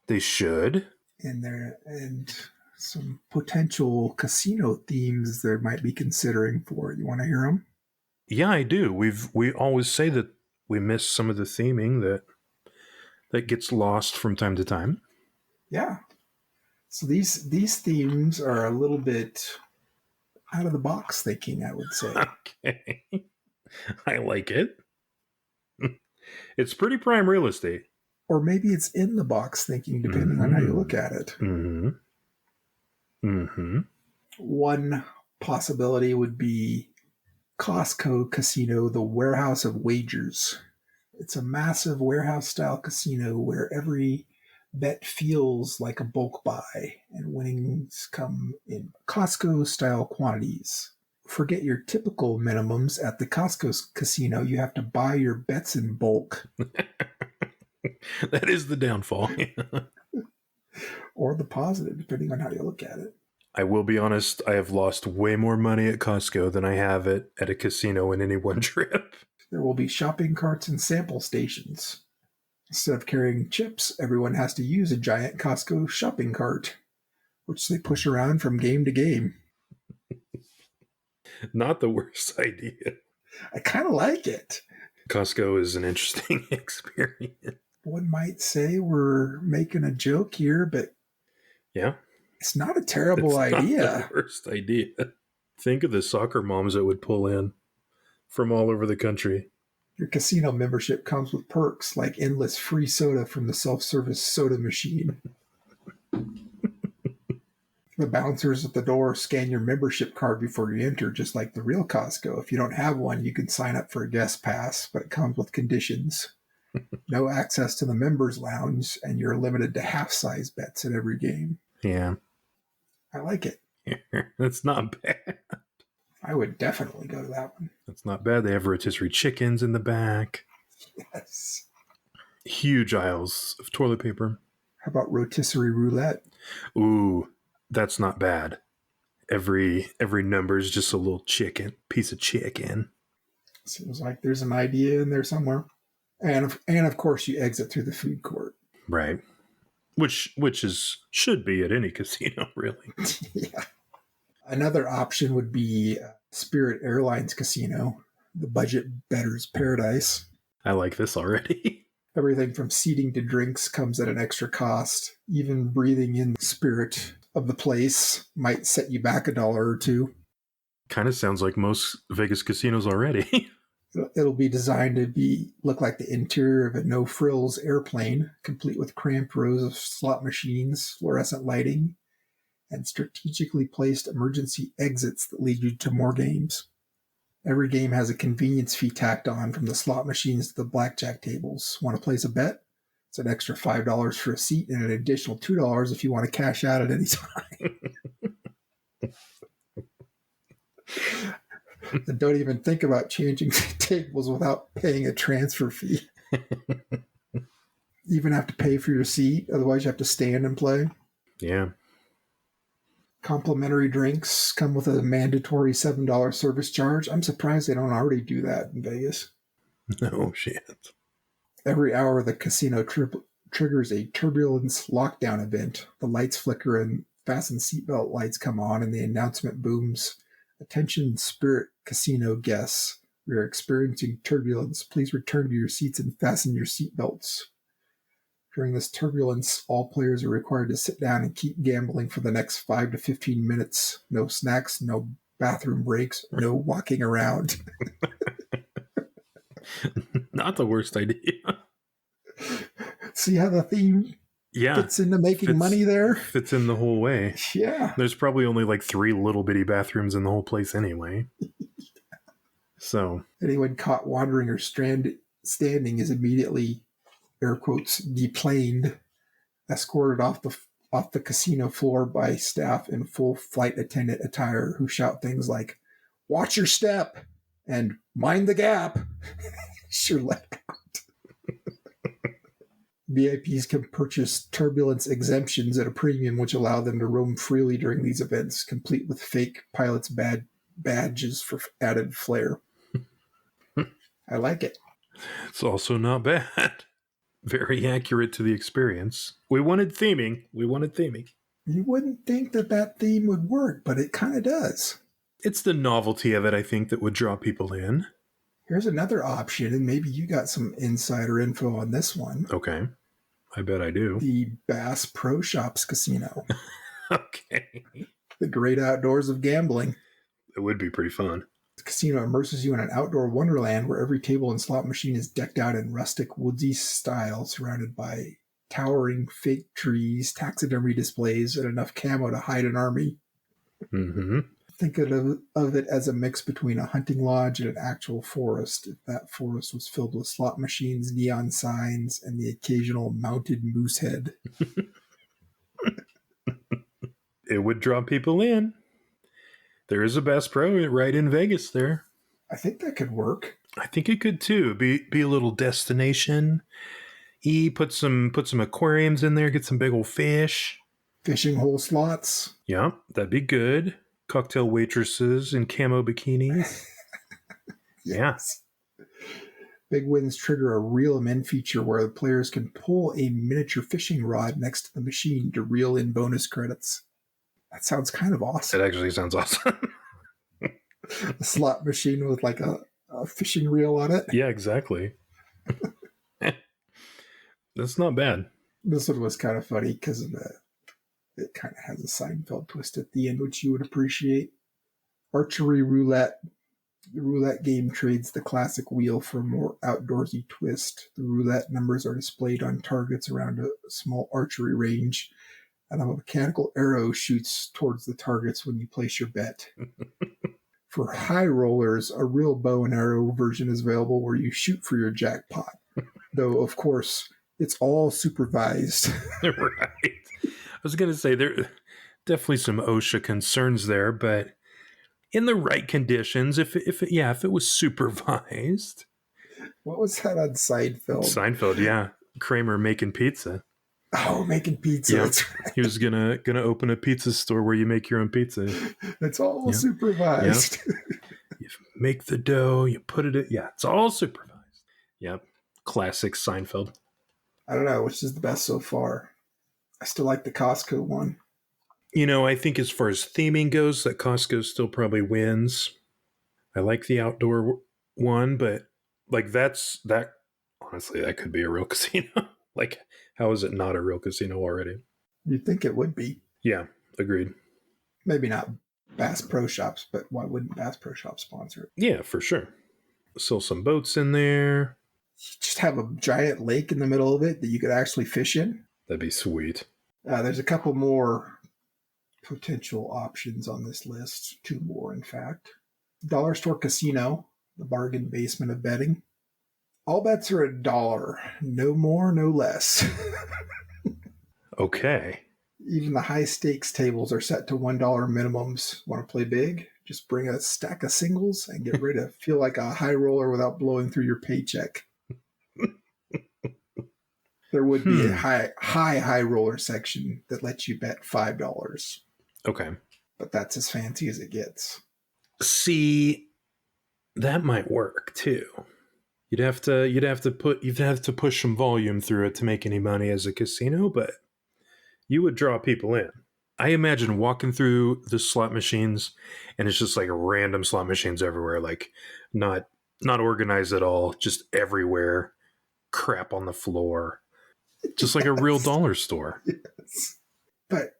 They should. And some potential casino themes they might be considering for it. You want to hear them? Yeah, I do. We always say that we miss some of the theming that gets lost from time to time. Yeah. So these themes are a little bit out of the box thinking, I would say. Okay. I like it. It's pretty prime real estate. Or maybe it's in the box thinking, depending on how you look at it. Mm-hmm. Mm-hmm. One possibility would be Costco Casino, the Warehouse of Wagers. It's a massive warehouse-style casino where every bet feels like a bulk buy, and winnings come in Costco-style quantities. Forget your typical minimums at the Costco casino. You have to buy your bets in bulk. That is the downfall. Or the positive, depending on how you look at it. I will be honest, I have lost way more money at Costco than I have at a casino in any one trip. There will be shopping carts and sample stations. Instead of carrying chips, everyone has to use a giant Costco shopping cart, which they push around from game to game. Not the worst idea. I kind of like it. Costco is an interesting experience. One might say we're making a joke here, but yeah, it's not a terrible idea. Not the worst idea. Think of the soccer moms that would pull in from all over the country. Your casino membership comes with perks like endless free soda from the self-service soda machine. The bouncers at the door scan your membership card before you enter, just like the real Costco. If you don't have one, you can sign up for a guest pass, but it comes with conditions. No access to the members lounge, and you're limited to half-size bets at every game. Yeah. I like it. That's not bad. I would definitely go to that one. That's not bad. They have rotisserie chickens in the back. Yes. Huge aisles of toilet paper. How about rotisserie roulette? Ooh, that's not bad. Every number is just a little piece of chicken. Seems like there's an idea in there somewhere. And of course you exit through the food court. Right. Which should be at any casino, really. Yeah. Another option would be Spirit Airlines Casino, the budget Bettors paradise. I like this already. Everything from seating to drinks comes at an extra cost. Even breathing in the spirit of the place might set you back $1 or $2. Kind of sounds like most Vegas casinos already. It'll be designed to look like the interior of a no-frills airplane, complete with cramped rows of slot machines, fluorescent lighting, and strategically placed emergency exits that lead you to more games. Every game has a convenience fee tacked on, from the slot machines to the blackjack tables. Want to place a bet? It's an extra $5 for a seat and an additional $2 if you want to cash out at any time. And don't even think about changing tables without paying a transfer fee. You even have to pay for your seat, otherwise you have to stand and play. Yeah. Complimentary drinks come with a mandatory $7 service charge. I'm surprised they don't already do that in Vegas. No shit. Every hour, the casino triggers a turbulence lockdown event. The lights flicker and fasten seatbelt lights come on, and the announcement booms. Attention, Spirit Casino guests. We are experiencing turbulence. Please return to your seats and fasten your seatbelts. During this turbulence, all players are required to sit down and keep gambling for the next 5 to 15 minutes. No snacks, no bathroom breaks, no walking around. Not the worst idea. See how the theme fits into making money there? Fits in the whole way. Yeah. There's probably only like 3 little bitty bathrooms in the whole place anyway. So. Anyone caught wandering or standing is immediately, air quotes, deplaned, escorted off the casino floor by staff in full flight attendant attire who shout things like, "Watch your step," and "Mind the gap." Sure let out. VIPs can purchase turbulence exemptions at a premium, which allow them to roam freely during these events, complete with fake pilots' badges for added flair. I like it. It's also not bad. Very accurate to the experience. We wanted theming. You wouldn't think that theme would work, but it kind of does. It's the novelty of it, I think, that would draw people in. Here's another option, and maybe you got some insider info on this one. Okay. I bet I do. The Bass Pro Shops Casino. Okay. The great outdoors of gambling. It would be pretty fun. The casino immerses you in an outdoor wonderland where every table and slot machine is decked out in rustic, woodsy style, surrounded by towering fake trees, taxidermy displays, and enough camo to hide an army. Mm-hmm. Think of it as a mix between a hunting lodge and an actual forest. If that forest was filled with slot machines, neon signs, and the occasional mounted moose head. It would draw people in. There is a Bass Pro right in Vegas there. I think that could work. I think it could too. Be a little destination. Put some aquariums in there, get some big old fish. Fishing hole slots. Yeah, that'd be good. Cocktail waitresses in camo bikinis. Yes. Big wins trigger a reel 'em in feature where the players can pull a miniature fishing rod next to the machine to reel in bonus credits. That sounds kind of awesome. It actually sounds awesome. A slot machine with like a fishing reel on it. Yeah, exactly. That's not bad. This one was kind of funny because of it kind of has a Seinfeld twist at the end, which you would appreciate. Archery roulette. The roulette game trades the classic wheel for a more outdoorsy twist. The roulette numbers are displayed on targets around a small archery range, and a mechanical arrow shoots towards the targets when you place your bet. For high rollers, a real bow and arrow version is available where you shoot for your jackpot. Though, of course, it's all supervised. Right. I was going to say there are definitely some OSHA concerns there, but in the right conditions, if it was supervised. What was that on Seinfeld? Seinfeld, yeah. Kramer making pizza. Oh, making pizza. Yeah. That's right. He was gonna open a pizza store where you make your own pizza. It's all supervised. Yeah. You make the dough, you put it in. Yeah, it's all supervised. Yep. Classic Seinfeld. I don't know which is the best so far. I still like the Costco one. I think as far as theming goes, that Costco still probably wins. I like the outdoor one, but like that honestly, that could be a real casino. Like, how is it not a real casino already? You'd think it would be. Yeah, agreed. Maybe not Bass Pro Shops, but why wouldn't Bass Pro Shops sponsor it? Yeah, for sure. Still some boats in there. You just have a giant lake in the middle of it that you could actually fish in. That'd be sweet. There's a couple more potential options on this list. 2 more, in fact. Dollar Store Casino, the bargain basement of betting. All bets are $1. No more, no less. Okay. Even the high stakes tables are set to $1 minimums. Want to play big? Just bring a stack of singles and get ready to feel like a high roller without blowing through your paycheck. There would be a high roller section that lets you bet $5. Okay. But that's as fancy as it gets. See, that might work too. You'd have to push some volume through it to make any money as a casino, but you would draw people in. I imagine walking through the slot machines and it's just like random slot machines everywhere, like not organized at all, just everywhere, crap on the floor. Just like a real dollar store. Yes. But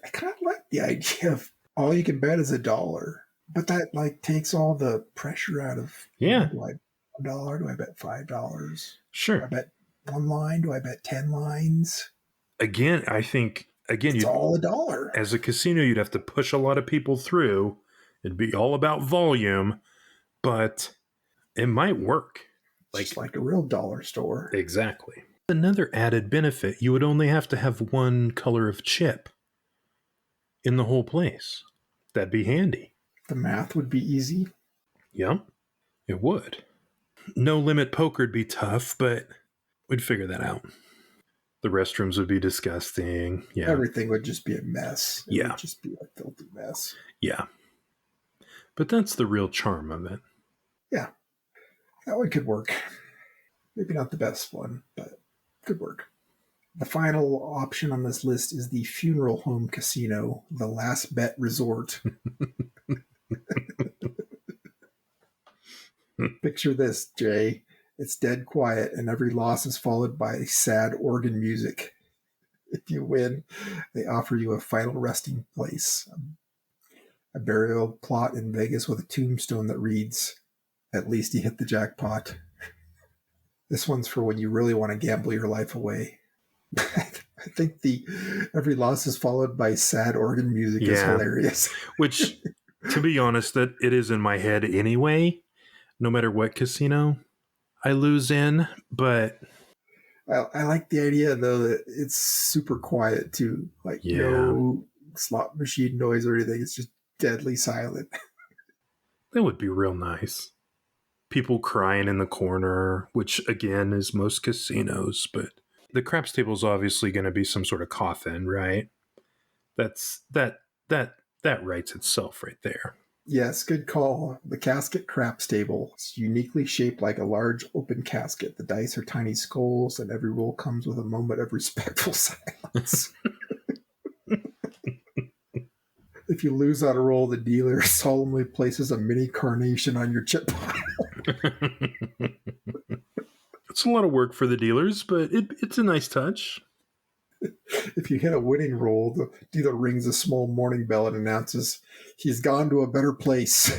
I kind of like the idea of all you can bet is $1. But that like takes all the pressure out of, Yeah. Do I bet $1? Do I bet $5? Sure. Do I bet 1 line? Do I bet 10 lines? Again, I think It's all $1. As a casino, you'd have to push a lot of people through. It'd be all about volume, but it might work. Just like a real dollar store. Exactly. Another added benefit, you would only have to have one color of chip in the whole place. That'd be handy. The math would be easy. Yeah, it would. No limit poker'd be tough, but we'd figure that out. The restrooms would be disgusting. Yeah. Everything would just be a mess. It Yeah. would just be a filthy mess. Yeah. But that's the real charm of it. Yeah. That one could work. Maybe not the best one, but could work. The final option on this list is the funeral home casino, the Last Bet Resort. Picture this, Jay. It's dead quiet, and every loss is followed by sad organ music. If you win, they offer you a final resting place, a burial plot in Vegas with a tombstone that reads, "At least you hit the jackpot." This one's for when you really want to gamble your life away. I think every loss is followed by sad organ music is hilarious. Which, to be honest, that it is in my head anyway. No matter what casino I lose in, but I like the idea though that it's super quiet too. Like no slot machine noise or anything. It's just deadly silent. that would be real nice. People crying in the corner, which again is most casinos, but the craps table is obviously going to be some sort of coffin, right? That writes itself right there. Yes, good call. The casket craps table. It's uniquely shaped like a large open casket. The dice are tiny skulls, and every roll comes with a moment of respectful silence. If you lose on a roll, the dealer solemnly places a mini carnation on your chip pile. It's a lot of work for the dealers, but it's a nice touch. If you hit a winning roll, the dealer rings a small morning bell and announces he's gone to a better place.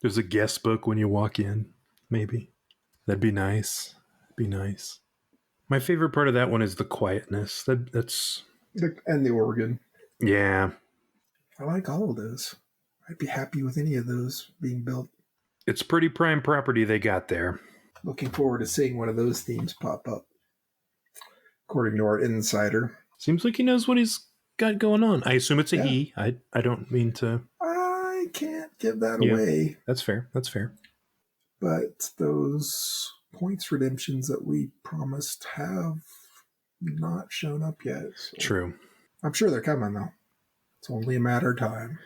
There's a guest book when you walk in, maybe. That'd be nice. My favorite part of that one is the quietness. That's and the organ. Yeah. I like all of those. I'd be happy with any of those being built. It's pretty prime property they got there. Looking forward to seeing one of those themes pop up. According to our insider. Seems like he knows what he's got going on. I assume it's a he. I don't mean to... I can't give that away. That's fair. But those points redemptions that we promised have not shown up yet. So True. I'm sure they're coming, though. It's only a matter of time.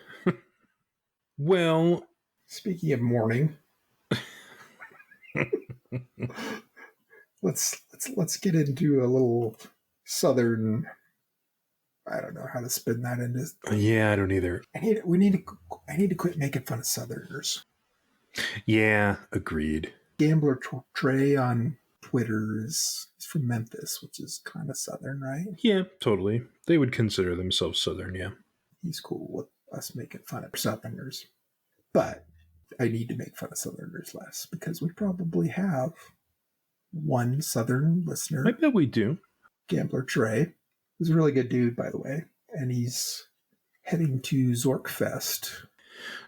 Well... Speaking of mourning... Let's get into a little southern. I don't know how to spin that into. Yeah, I don't either. I need to quit making fun of Southerners. Yeah, agreed. Gambler Trey on Twitter is from Memphis, which is kind of southern, right? Yeah, totally. They would consider themselves southern. Yeah, he's cool with us making fun of Southerners, but I need to make fun of Southerners less because we probably have one Southern listener. I bet we do. Gambler Trey, who's a really good dude, by the way, and he's heading to Zorkfest.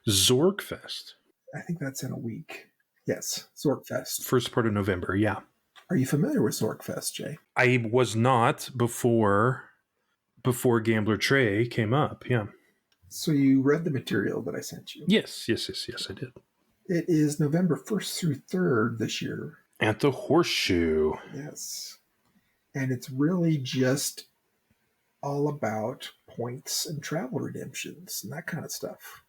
Zorkfest? I think that's in a week. Yes, Zorkfest. First part of November, yeah. Are you familiar with Zorkfest, Jay? I was not before before Gambler Trey came up. Yeah. So you read the material that I sent you. Yes, I did. It is November 1st through 3rd this year. At the Horseshoe. Yes. And it's really just all about points and travel redemptions and that kind of stuff.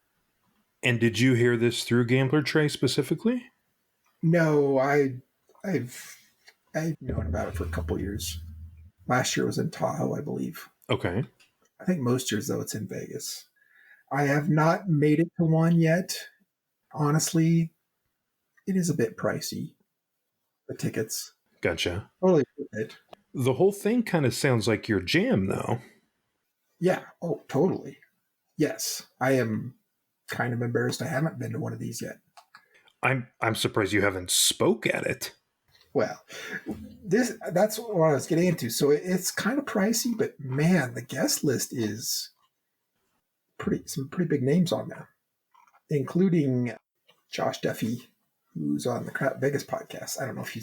And did you hear this through Gambler Trey specifically? No, I've known about it for a couple years. Last year was in Tahoe, I believe. Okay. I think most years, though, it's in Vegas. I have not made it to one yet. Honestly, it is a bit pricey, the tickets. Gotcha. Totally worth it. The whole thing kind of sounds like your jam, though. Yeah. Oh, totally. Yes. I am kind of embarrassed I haven't been to one of these yet. I'm surprised you haven't spoke at it. Well, that's what I was getting into. So it's kind of pricey, but man, the guest list is some pretty big names on there, including Josh Duffy, who's on the Crap Vegas podcast. I don't know if you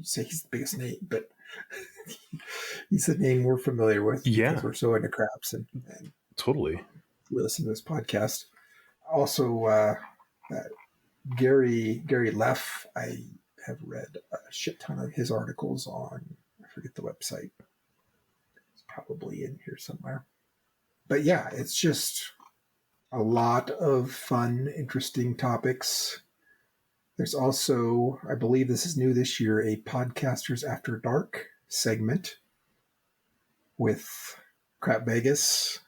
say he's the biggest name, but he's a name we're familiar with because we're so into craps and totally we listen to this podcast. Also, Gary Leff, I have read a shit ton of his articles on, I forget the website. It's probably in here somewhere. But yeah, it's just a lot of fun, interesting topics. There's also, I believe this is new this year, a Podcasters After Dark segment with Crap Vegas,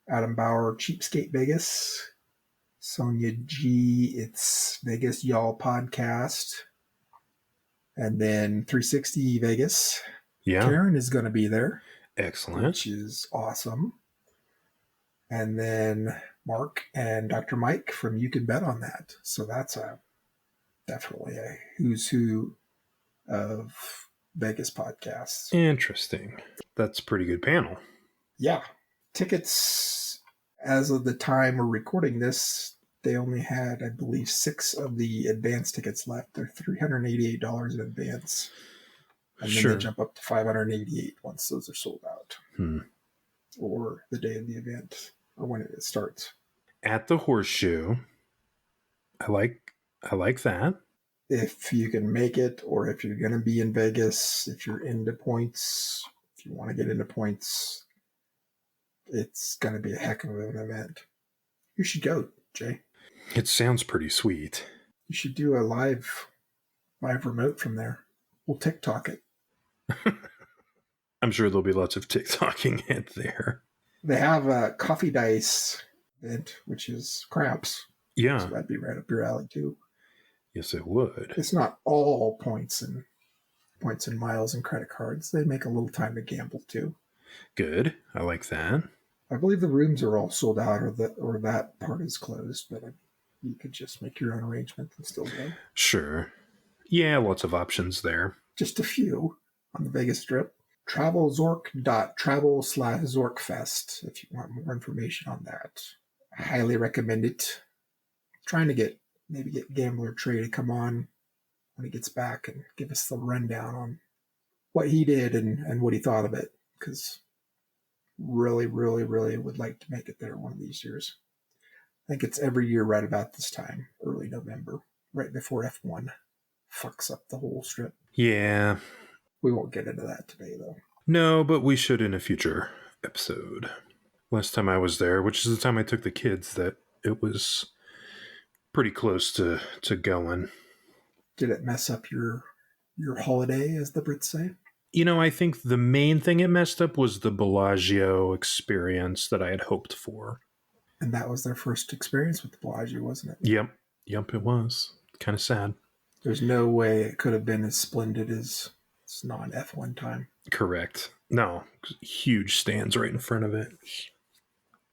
Adam Bauer, Cheapskate Vegas, Sonia G, It's Vegas Y'all podcast, and then 360 Vegas. Yeah. Karen is going to be there. Excellent. Which is awesome. And then Mark and Dr. Mike from You Can Bet on That. So that's definitely a who's who of Vegas podcasts. Interesting. That's a pretty good panel. Yeah. Tickets, as of the time we're recording this, they only had, I believe, 6 of the advance tickets left. They're $388 in advance. And then they jump up to $588 once those are sold out. Or the day of the event, or when it starts. At the Horseshoe. I like that. If you can make it, or if you're going to be in Vegas, if you're into points, if you want to get into points, it's going to be a heck of an event. You should go, Jay. It sounds pretty sweet. You should do a live remote from there. We'll TikTok it. I'm sure there'll be lots of TikToking it there. They have a coffee dice event, which is craps. Yeah. So that'd be right up your alley too. Yes, it would. It's not all points and miles and credit cards. They make a little time to gamble too. Good. I like that. I believe the rooms are all sold out, or that part is closed, but you could just make your own arrangement and still go. Sure. Yeah, lots of options there. Just a few on the Vegas Strip. travelzork.travel/Zorkfest if you want more information on that. I highly recommend it. Trying to maybe get Gambler Trey to come on when he gets back and give us the rundown on what he did and what he thought of it, because really, really, really would like to make it there one of these years. I think it's every year right about this time, early November, right before F1 fucks up the whole strip. Yeah. We won't get into that today, though. No, but we should in a future episode. Last time I was there, which is the time I took the kids, that it was pretty close to going. Did it mess up your holiday, as the Brits say? You know, I think the main thing it messed up was the Bellagio experience that I had hoped for. And that was their first experience with the Bellagio, wasn't it? Yep, it was. Kind of sad. There's no way it could have been as splendid as it's non-F1 time. Correct. No, huge stands right in front of it.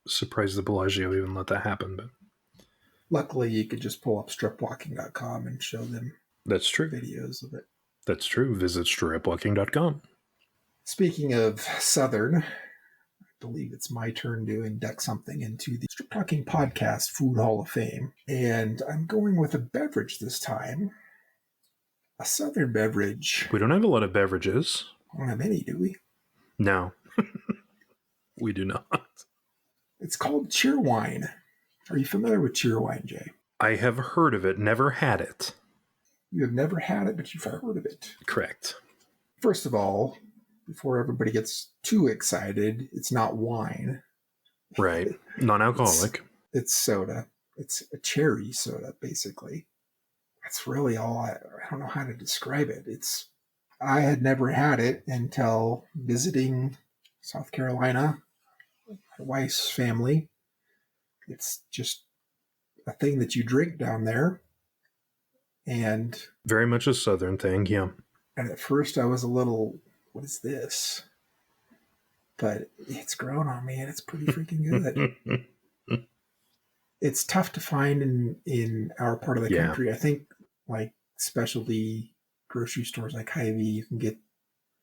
Surprised the Bellagio even let that happen, but luckily you could just pull up stripwalking.com and show them that's true videos of it. That's true. Visit stripwalking.com. Speaking of Southern, I believe it's my turn to induct something into the Strip Talking Podcast Food Hall of Fame. And I'm going with a beverage this time. A Southern beverage. We don't have a lot of beverages. We don't have any, do we? No. We do not. It's called Cheerwine. Are you familiar with Cheerwine, Jay? I have heard of it, never had it. You have never had it, but you've heard of it. Correct. First of all, before everybody gets too excited, it's not wine. Right. Non-alcoholic. It's soda. It's a cherry soda, basically. That's really all. I don't know how to describe it. I had never had it until visiting South Carolina, my wife's family. It's just a thing that you drink down there. And Very much a southern thing, yeah. And at first I was a little, what is this? But it's grown on me and it's pretty freaking good. It's tough to find in our part of the country. I think like specialty grocery stores like Hy-Vee, you can get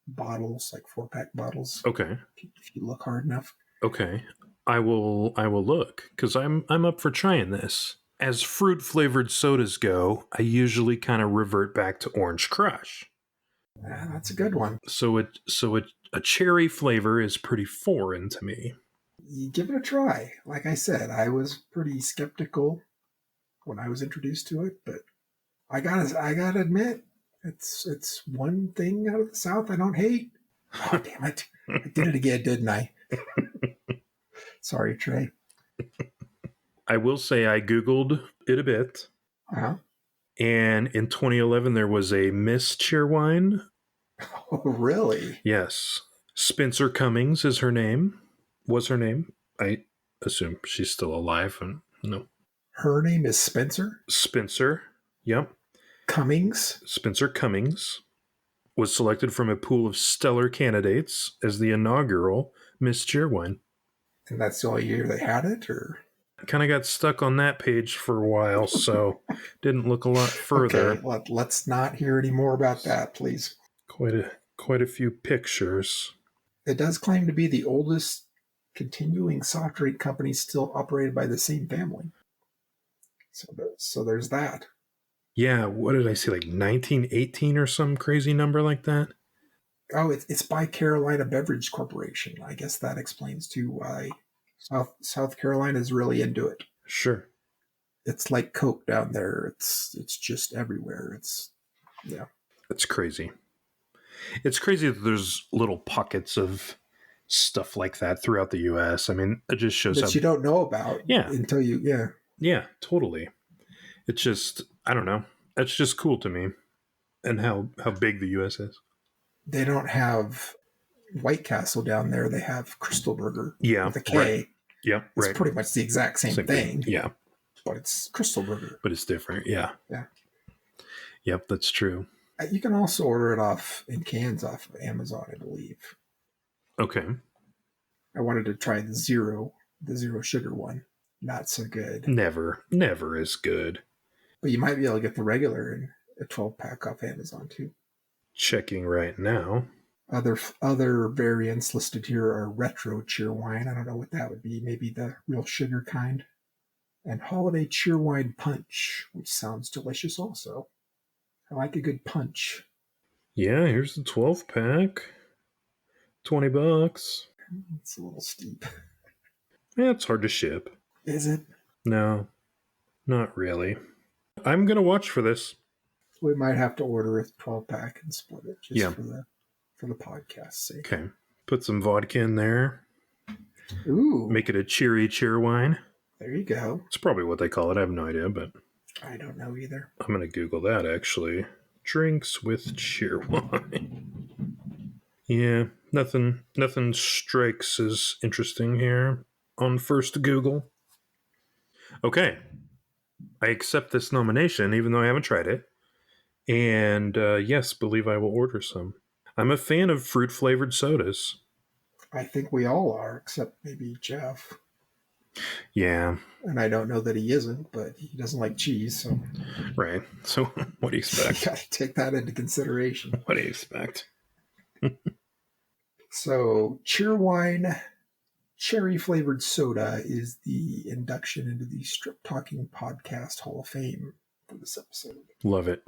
bottles, like 4-pack bottles. Okay. If you look hard enough. Okay. I will look because I'm up for trying this. As fruit flavored sodas go, I usually kind of revert back to Orange Crush. That's a good one. So a cherry flavor is pretty foreign to me. You give it a try. Like I said, I was pretty skeptical when I was introduced to it, but I gotta admit, it's one thing out of the South I don't hate. Oh damn it! I did it again, didn't I? Sorry, Trey. I will say I Googled it a bit. Uh-huh. And in 2011, there was a Miss Cheerwine. Oh, really? Yes. Spencer Cummings is her name. Was her name. I assume she's still alive. And no. Her name is Spencer? Spencer. Yep. Cummings? Spencer Cummings was selected from a pool of stellar candidates as the inaugural Miss Cheerwine. And that's the only year they had it, or? I kind of got stuck on that page for a while, so didn't look a lot further. Okay, let's not hear any more about that, please. Quite a few pictures. It does claim to be the oldest continuing soft drink company still operated by the same family. So there's that. Yeah, what did I say, like 1918 or some crazy number like that? Oh, it's by Carolina Beverage Corporation. I guess that explains too why South Carolina is really into it. Sure. It's like Coke down there. It's just everywhere. It's crazy. It's crazy that there's little pockets of stuff like that throughout the U.S. I mean, it just shows that you don't know about until you, Yeah, totally. It's just, I don't know. That's just cool to me and how big the U.S. is. They don't have White Castle down there. They have Crystal Burger. Yeah. With a K. Right. Yeah, it's pretty much the exact same thing. Yeah. But it's Crystal Burger. But it's different. Yeah. Yeah. Yep, that's true. You can also order it off in cans off of Amazon, I believe. Okay. I wanted to try the zero sugar one. Not so good. Never is good. But you might be able to get the regular in a 12-pack off Amazon too. Checking right now. Other variants listed here are retro Cheerwine. I don't know what that would be. Maybe the real sugar kind. And holiday Cheerwine punch, which sounds delicious also. I like a good punch. Yeah, here's the 12-pack. $20. It's a little steep. Yeah, it's hard to ship. Is it? No, not really. I'm going to watch for this. We might have to order a 12-pack and split it just for the podcast's sake. Okay. Put some vodka in there. Ooh. Make it a Cheerwine. There you go. It's probably what they call it. I have no idea, but I don't know either. I'm going to Google that, actually. Drinks with Cheerwine. Yeah, nothing strikes as interesting here on first Google. Okay. I accept this nomination, even though I haven't tried it. And yes, believe I will order some. I'm a fan of fruit-flavored sodas. I think we all are, except maybe Geoff. Yeah. And I don't know that he isn't, but he doesn't like cheese, so... Right. So, what do you expect? You gotta take that into consideration. What do you expect? So, Cheerwine cherry-flavored soda is the induction into the Strip Talking Podcast Hall of Fame for this episode. Love it.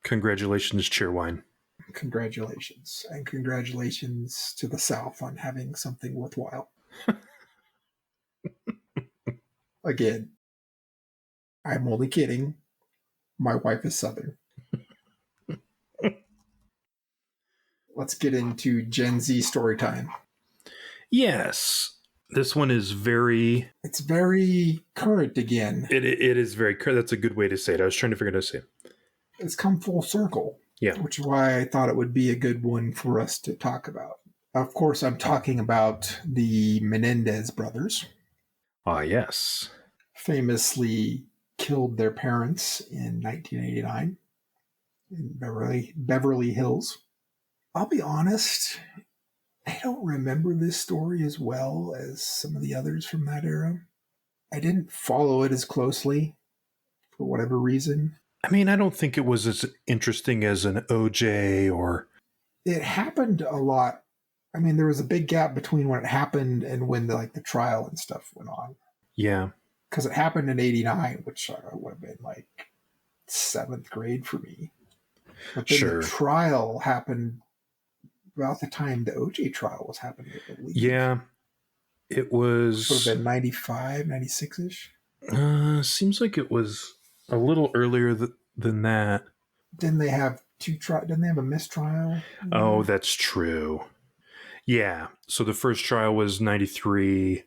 Congratulations, Cheerwine. Congratulations. And congratulations to the South on having something worthwhile. Again, I'm only kidding. My wife is Southern. Let's get into Gen Z story time. Yes. This one is very... It's very current again. It is very current. That's a good way to say it. I was trying to figure out how to say it. It's come full circle. Yeah. Which is why I thought it would be a good one for us to talk about. Of course, I'm talking about the Menendez brothers. Ah, yes. Famously killed their parents in 1989 in Beverly Hills. I'll be honest, I don't remember this story as well as some of the others from that era. I didn't follow it as closely for whatever reason. I mean, I don't think it was as interesting as an OJ or... It happened a lot. I mean, there was a big gap between when it happened and when the trial and stuff went on. Yeah. Because it happened in 89, which would have been like 7th grade for me. But then Sure. The trial happened about the time the OJ trial was happening, I believe. Yeah. It was... Would have been 95, 96-ish. Seems like it was a little earlier than that. Didn't they have didn't they have a mistrial? Oh, that's true. Yeah. So the first trial was 93,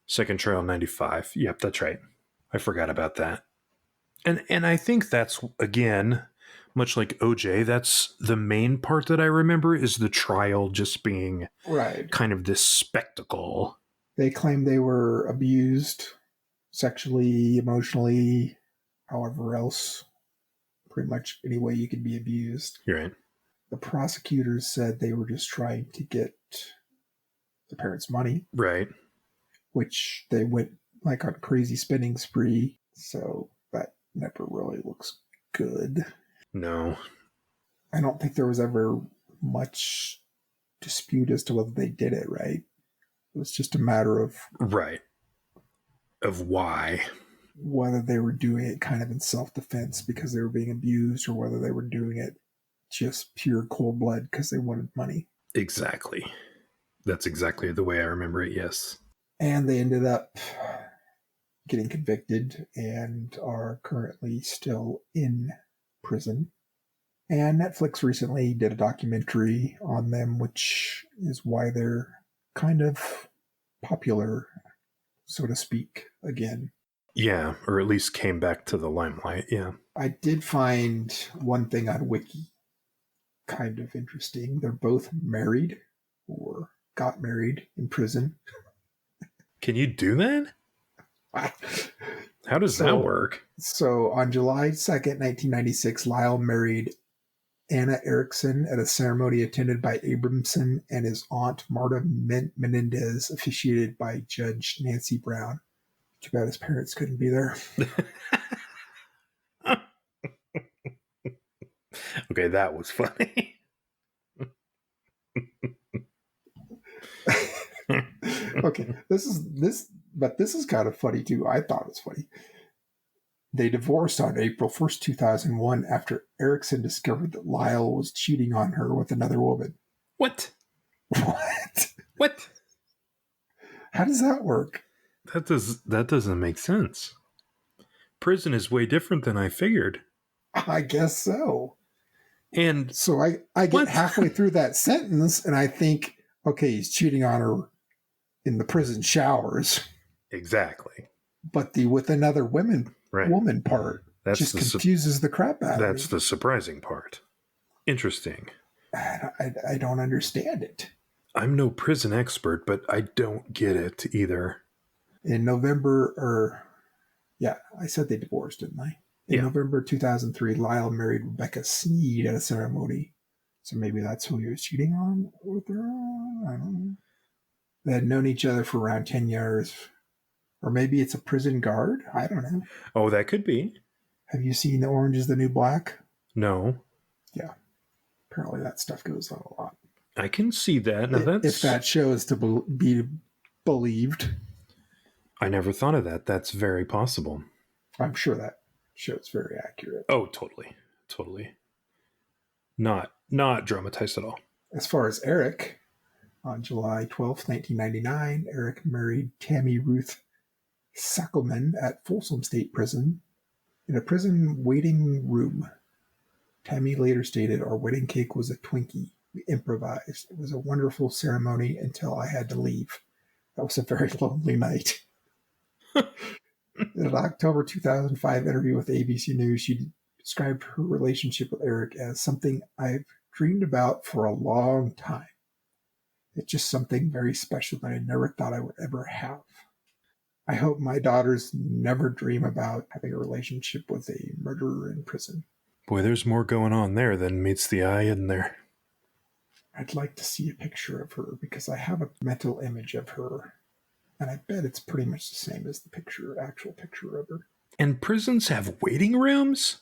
second trial 95. Yep, that's right. I forgot about that. And I think that's, again, much like OJ, that's the main part that I remember is the trial just being right, kind of this spectacle. They claim they were abused sexually, emotionally, however else, pretty much any way you could be abused. You're right. The prosecutors said they were just trying to get the parents' money. Right. Which they went like on a crazy spending spree. So that never really looks good. No. I don't think there was ever much dispute as to whether they did it right. It was just a matter of... Right. Of why. Whether they were doing it kind of in self-defense because they were being abused or whether they were doing it just pure cold blood because they wanted money. Exactly. That's exactly the way I remember it, yes. And they ended up getting convicted and are currently still in prison. And Netflix recently did a documentary on them, which is why they're kind of popular, so to speak, again. Yeah, or at least came back to the limelight, yeah. I did find one thing on Wiki kind of interesting. They're both married or got married in prison. Can you do that? How does that work? So on July 2nd, 1996, Lyle married Anna Erickson at a ceremony attended by Abramson and his aunt Marta Menendez, officiated by Judge Nancy Brown. Too bad his parents couldn't be there. Okay, that was funny. Okay, this is kind of funny too. I thought it was funny. They divorced on April 1st, 2001 after Erickson discovered that Lyle was cheating on her with another woman. What? What? What? How does that work? That doesn't make sense. Prison is way different than I figured. I guess so. And so I get halfway through that sentence and I think, okay, he's cheating on her in the prison showers. Exactly. But the with another woman part just confuses the crap out of me. That's the surprising part. Interesting. I don't understand it. I'm no prison expert, but I don't get it either. In November, I said they divorced, didn't I? In November 2003, Lyle married Rebecca Sneed at a ceremony. So maybe that's who he was cheating on with her. I don't know. They had known each other for around 10 years. Or maybe it's a prison guard. I don't know. Oh, that could be. Have you seen The Orange is the New Black? No. Yeah. Apparently that stuff goes on a lot. I can see that. Now if that show is to be believed. I never thought of that. That's very possible. I'm sure that show's very accurate. Oh, totally. Totally. Not dramatized at all. As far as Eric, On July 12th, 1999, Eric married Tammy Ruth Sackelman at Folsom State Prison in a prison waiting room. Tammy later stated, "Our wedding cake was a Twinkie. We improvised. It was a wonderful ceremony until I had to leave. That was a very lonely night." In an October 2005 interview with ABC News, she described her relationship with Eric as something I've dreamed about for a long time. It's just something very special that I never thought I would ever have. I hope my daughters never dream about having a relationship with a murderer in prison. Boy, there's more going on there than meets the eye, isn't there? I'd like to see a picture of her because I have a mental image of her, and I bet it's pretty much the same as the actual picture of her. And prisons have waiting rooms?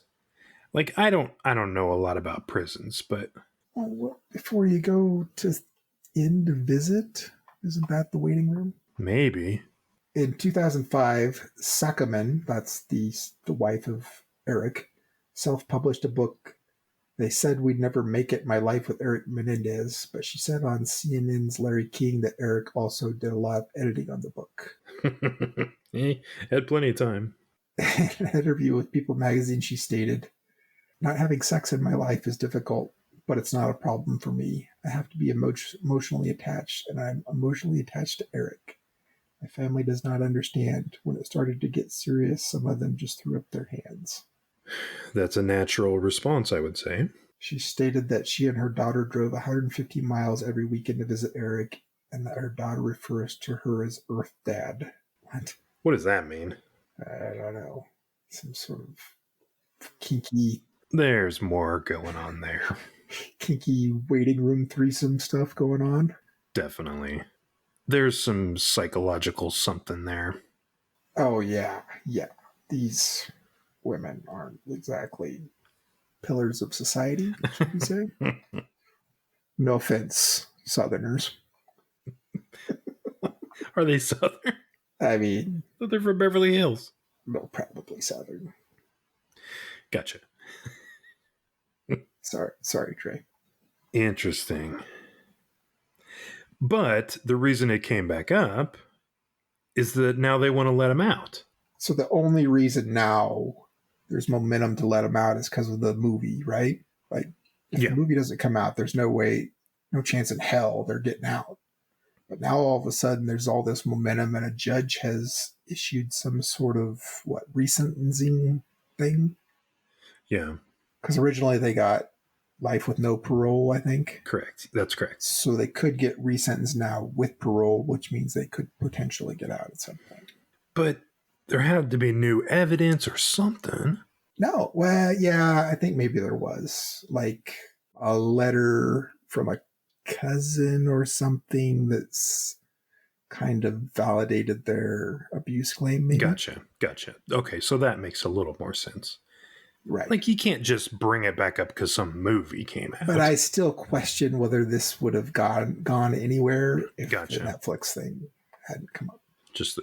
Like, I don't know a lot about prisons, but... Well, before you go to visit, isn't that the waiting room? Maybe. In 2005, Sackerman, that's the wife of Eric, self-published a book. They said we'd never make it, My Life with Eric Menendez, but she said on CNN's Larry King that Eric also did a lot of editing on the book. He had plenty of time. In an interview with People magazine, she stated, "Not having sex in my life is difficult, but it's not a problem for me. I have to be emotionally attached, and I'm emotionally attached to Eric. My family does not understand. When it started to get serious, some of them just threw up their hands." That's a natural response, I would say. She stated that she and her daughter drove 150 miles every weekend to visit Eric, and that her daughter refers to her as Earth Dad. What does that mean? I don't know. Some sort of kinky There's more going on there. kinky waiting room threesome stuff going on. Definitely. There's some psychological something there. Oh, yeah. These women aren't exactly pillars of society, should we say? No offense, Southerners. Are they Southern? I mean, They're from Beverly Hills. no, probably Southern. Gotcha. Sorry, Trey. Interesting. But the reason it came back up is that now they want to let him out. So the only reason now there's momentum to let him out is because of the movie, right? Like, if Yeah. the movie doesn't come out, there's no way, no chance in hell they're getting out. But now all of a sudden there's all this momentum, and a judge has issued some sort of, resentencing thing? Yeah, Because originally they got life with no parole, I think. correct. That's correct. So they could get resentenced now with parole, which means they could potentially get out at some point. But there had to be new evidence or something. No, well, yeah, I think maybe there was. Like a letter from a cousin or something that's kind of validated their abuse claim, maybe. Gotcha. Okay, so that makes a little more sense. Right. Like, you can't just bring it back up because some movie came out. But I still question whether this would have gone anywhere if Gotcha. the Netflix thing hadn't come up.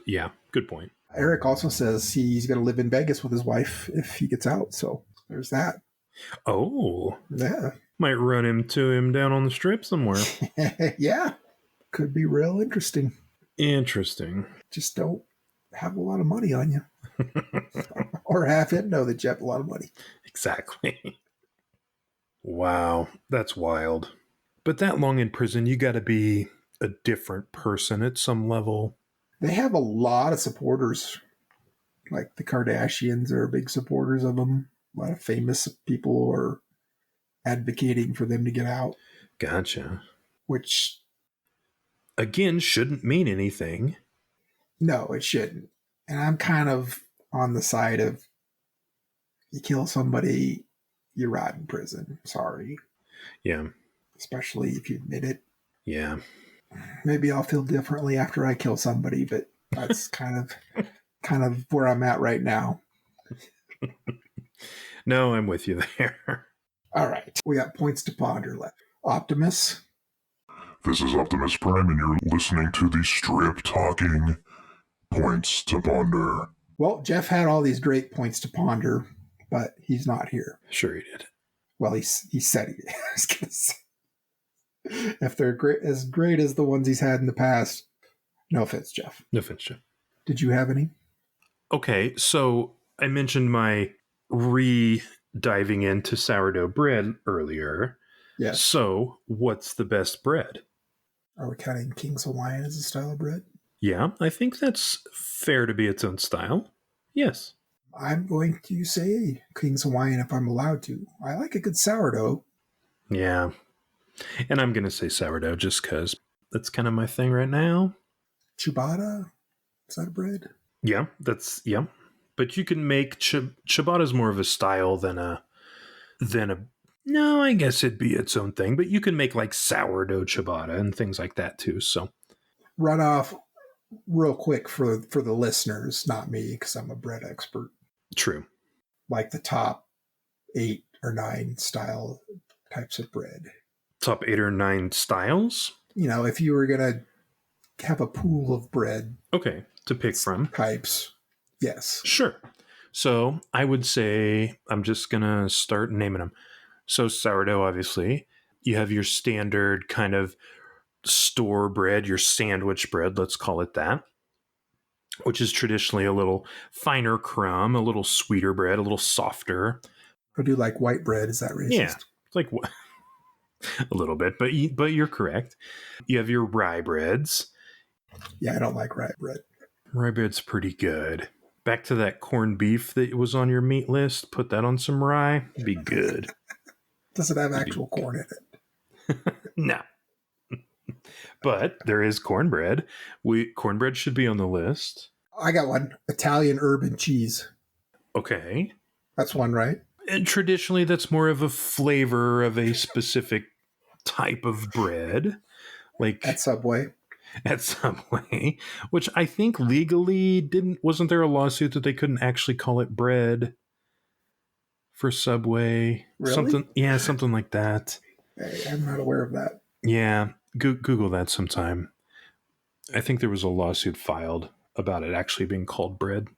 Yeah, good point. Eric also says he's going to live in Vegas with his wife if he gets out. So there's that. Oh, Yeah. might run into him down on the strip somewhere. Yeah. Could be real interesting. Interesting. Just don't have a lot of money on you. Or have him know that you have a lot of money. Exactly. Wow, that's wild. But that long in prison, you got to be a different person at some level. They have a lot of supporters. Like the Kardashians are big supporters of them. A lot of famous people are advocating for them to get out, Gotcha. which, Again, shouldn't mean anything. no, it shouldn't. And I'm kind of on the side of, you kill somebody, you rot in prison. Sorry. Yeah. Especially if you admit it. Yeah. Maybe I'll feel differently after I kill somebody, but that's kind of where I'm at right now. No, I'm with you there. All right. We got points to ponder left. Optimus. This is Optimus Prime, and you're listening to the Strip Talking Points to Ponder. Well, Geoff had all these great points to ponder, but he's not here. Sure he did. Well, he said he did. I was gonna say. If they're great as the ones he's had in the past, no offense, Geoff. No offense, Jeff. Did you have any? Okay, so I mentioned my diving into sourdough bread earlier. Yes. So, what's the best bread? Are we counting King's Hawaiian as a style of bread? Yeah, I think that's fair to be its own style. Yes. I'm going to say King's Hawaiian if I'm allowed to. I like a good sourdough. Yeah. And I'm going to say sourdough just because that's kind of my thing right now. Ciabatta? Is that a bread? Yeah, yeah. But you can make ciabatta's more of a style than a. No, I guess it'd be its own thing. But you can make like sourdough ciabatta and things like that too. So run off real quick for the listeners, not me, because I'm a bread expert. True. Like the top 8 or 9 style types of bread. Top 8 or 9 styles? You know, if you were gonna have a pool of bread. Okay, to pick from. Types. Yes. Sure. So I would say, I'm just going to start naming them. So sourdough, obviously. You have your standard kind of store bread, your sandwich bread, let's call it that, which is traditionally a little finer crumb, a little sweeter bread, a little softer. I do like white bread. Is that racist? Yeah, it's like a little bit, but you're correct. You have your rye breads. Yeah, I don't like rye bread. Rye bread's pretty good. Back to that corned beef that was on your meat list. Put that on some rye. It'd be good. Does it have actual corn in it? No. But there is cornbread. Cornbread should be on the list. I got one. Italian urban cheese. Okay. That's one, right? And traditionally, that's more of a flavor of a specific type of bread. Like at Subway. At Subway, which I think legally wasn't there a lawsuit that they couldn't actually call it bread for Subway? Really? Something like that. Hey, I'm not aware of that. Yeah, Google that sometime. I think there was a lawsuit filed about it actually being called bread.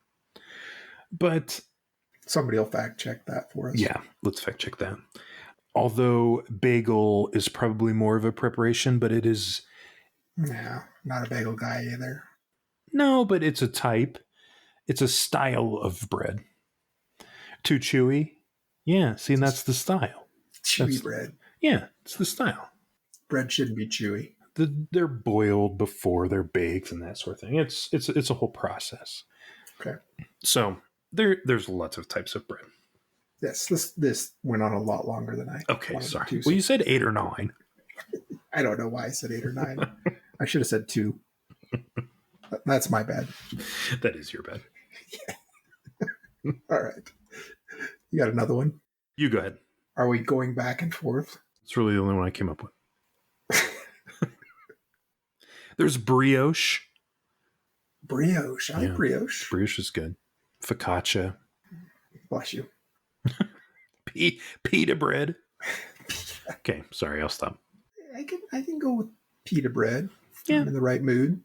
But somebody will fact check that for us. Yeah, let's fact check that. Although bagel is probably more of a preparation, but it is... No, not a bagel guy either. No, but it's a type. It's a style of bread. Too chewy? Yeah, see, that's the style. Chewy bread. Yeah, it's the style. Bread shouldn't be chewy. They're boiled before they're baked and that sort of thing. It's a whole process. Okay. So there's lots of types of bread. Yes, this went on a lot longer than I. Okay, sorry. Well, you said 8 or 9. I don't know why I said 8 or 9. I should have said 2. That's my bad. That is your bad. Yeah. All right. You got another one? You go ahead. Are we going back and forth? It's really the only one I came up with. There's brioche. Brioche. I like brioche. Brioche is good. Focaccia. Bless you. Pita bread. Okay, sorry, I'll stop. I can go with pita bread. Yeah. I'm in the right mood.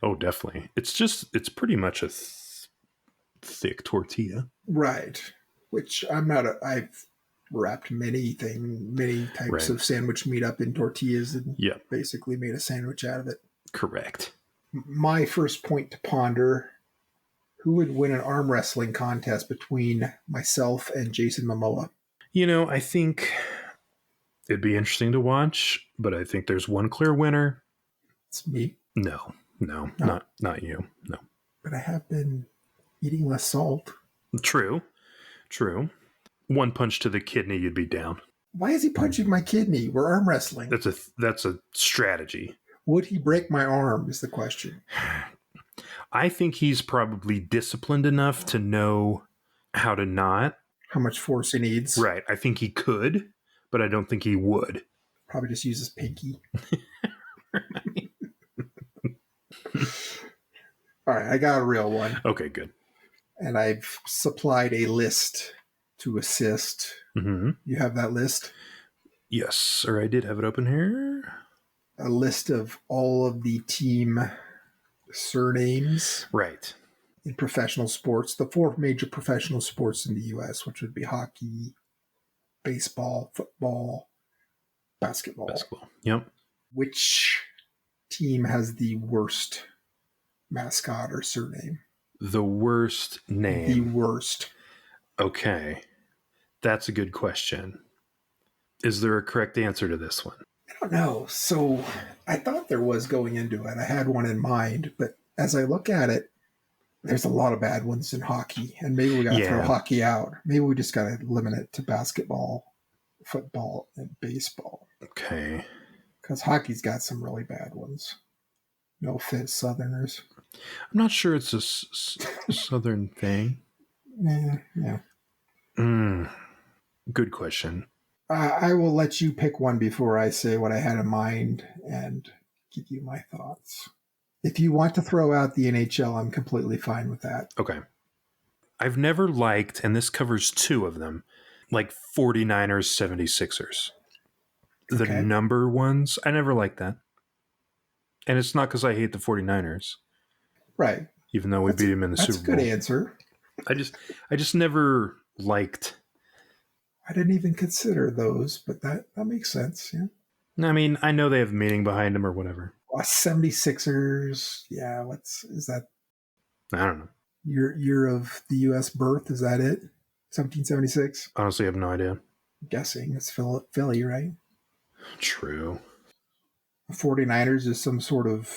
Oh, definitely. It's pretty much a thick tortilla. Right. Which I've wrapped many types of sandwich meat up in tortillas and basically made a sandwich out of it. Correct. My first point to ponder: who would win an arm wrestling contest between myself and Jason Mamoa? You know, I think it'd be interesting to watch, but I think there's one clear winner. It's me. No, not you. No. But I have been eating less salt. True. One punch to the kidney, you'd be down. Why is he punching my kidney? We're arm wrestling. That's a strategy. Would he break my arm is the question. I think he's probably disciplined enough to know how to not. How much force he needs. Right. I think he could, but I don't think he would. Probably just use his pinky. All right, I got a real one. Okay, good. And I've supplied a list to assist. Mm-hmm. You have that list? Yes, or I did have it open here. A list of all of the team surnames. Right. In professional sports, the 4 major professional sports in the U.S., which would be hockey, baseball, football, Basketball. Basketball. Yep. Which team has the worst mascot or surname? The worst name. The worst. Okay. That's a good question. Is there a correct answer to this one? I don't know. So I thought there was going into it. I had one in mind, but as I look at it, there's a lot of bad ones in hockey, and maybe we got to throw hockey out. Maybe we just got to limit it to basketball, football, and baseball. Okay. Because hockey's got some really bad ones. No offense, Southerners. I'm not sure it's a Southern thing. Yeah. Good question. I will let you pick one before I say what I had in mind and give you my thoughts. If you want to throw out the NHL, I'm completely fine with that. Okay. I've never liked, and this covers two of them, like 49ers, 76ers. The number ones, I never liked that. And it's not because I hate the 49ers. Right. Even though we beat them in the Super Bowl. That's a good answer. I just never liked. I didn't even consider those, but that makes sense. Yeah. I mean, I know they have meaning behind them or whatever. 76ers. Yeah. Is that? I don't know. Year of the U.S. birth. Is that it? 1776? Honestly, I have no idea. I'm guessing it's Philly, right? True. The 49ers is some sort of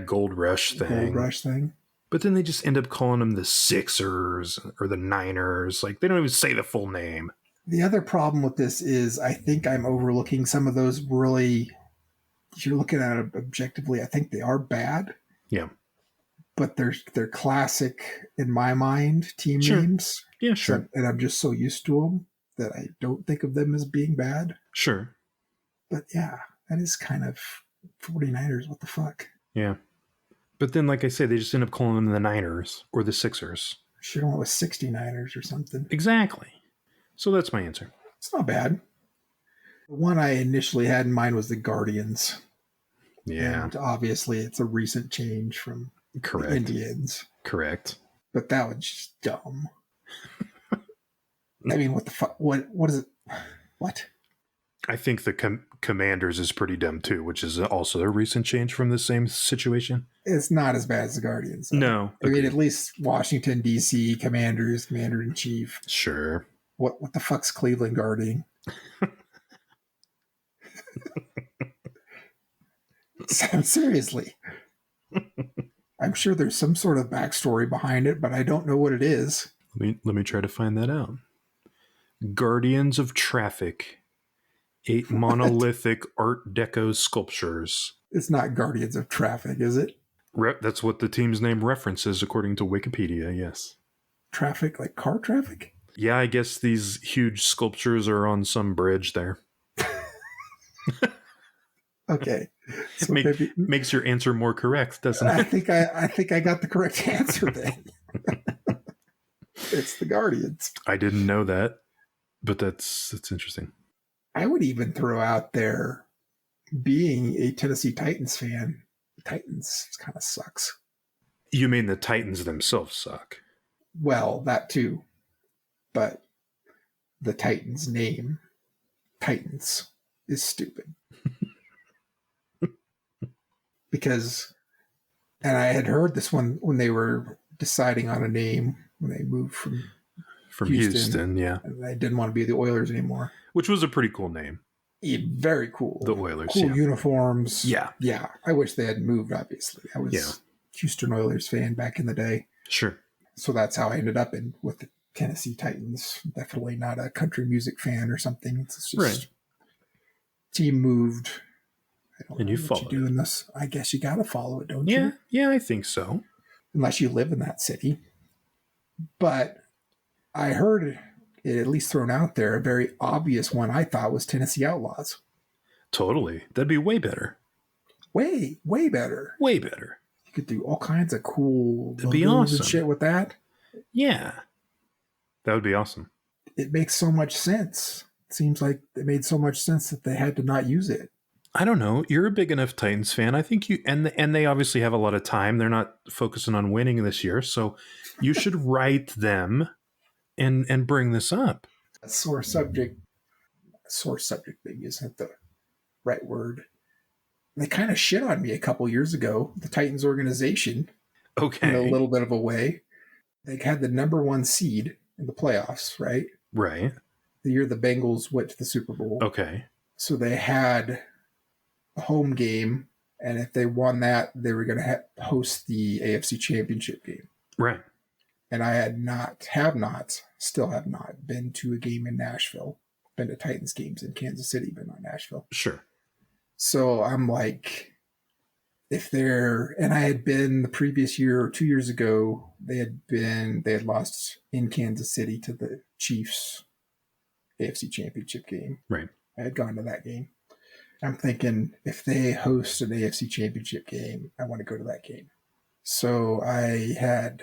gold rush thing. But then they just end up calling them the Sixers or the Niners. Like, they don't even say the full name. The other problem with this is I think I'm overlooking some of those really, if you're looking at it objectively, I think they are bad. Yeah. But they're classic, in my mind, team names. Yeah, sure. So, and I'm just so used to them that I don't think of them as being bad. Sure. But yeah, that is kind of 49ers. What the fuck? Yeah. But then, like I say, they just end up calling them the Niners or the Sixers. Should have went with 69ers or something. Exactly. So that's my answer. It's not bad. The one I initially had in mind was the Guardians. Yeah. And obviously, it's a recent change from the Indians. Correct. But that was just dumb. I mean, what the fuck? What is it? What? I think the Commanders is pretty dumb too, which is also a recent change from the same situation. It's not as bad as the Guardians. Though. No. I mean, at least Washington, D.C., Commanders, Commander-in-Chief. Sure. What the fuck's Cleveland guarding? Seriously. I'm sure there's some sort of backstory behind it, but I don't know what it is. Let me try to find that out. Guardians of Traffic. 8 monolithic Art Deco sculptures. It's not Guardians of Traffic, is it? That's what the team's name references, according to Wikipedia, yes. Traffic, like car traffic? Yeah, I guess these huge sculptures are on some bridge there. Okay. So makes your answer more correct, doesn't it? I think I got the correct answer then. It's the Guardians. I didn't know that, but that's interesting. I would even throw out there, being a Tennessee Titans fan, Titans kind of sucks. You mean the Titans themselves suck? Well, that too. But the Titans name, Titans, is stupid. Because, and I had heard this one when they were deciding on a name, when they moved from Houston, yeah. And they didn't want to be the Oilers anymore. Which was a pretty cool name. Yeah, very cool. The Oilers, cool uniforms. Yeah. Yeah. I wish they had moved, obviously. I was a Houston Oilers fan back in the day. Sure. So that's how I ended up with the Tennessee Titans. Definitely not a country music fan or something. It's just team moved. I don't know you what followed you do in this. I guess you got to follow it, don't you? Yeah, I think so. Unless you live in that city. But I heard it at least thrown out there. A very obvious one I thought was Tennessee Outlaws. Totally. That'd be way better. Way better. Way better. You could do all kinds of cool That'd be awesome. And shit with that. Yeah. That would be awesome. It makes so much sense. It seems like it made so much sense that they had to not use it. I don't know. You're a big enough Titans fan. I think you and they obviously have a lot of time. They're not focusing on winning this year, so you should write them and bring this up. A sore subject. sore subject maybe isn't the right word. They kind of shit on me a couple years ago, the Titans organization, Okay. in a little bit of a way. They had the number 1 seed in the playoffs, right? Right. The year the Bengals went to the Super Bowl. Okay. So they had a home game, and if they won that, they were going to host the AFC Championship game. Right. And I still have not been to a game in Nashville. Been to Titans games in Kansas City, but not Nashville. Sure. So I'm like, and I had been the previous year or 2 years ago, they had lost in Kansas City to the Chiefs AFC Championship game. Right. I had gone to that game. I'm thinking, if they host an AFC Championship game, I want to go to that game. So I had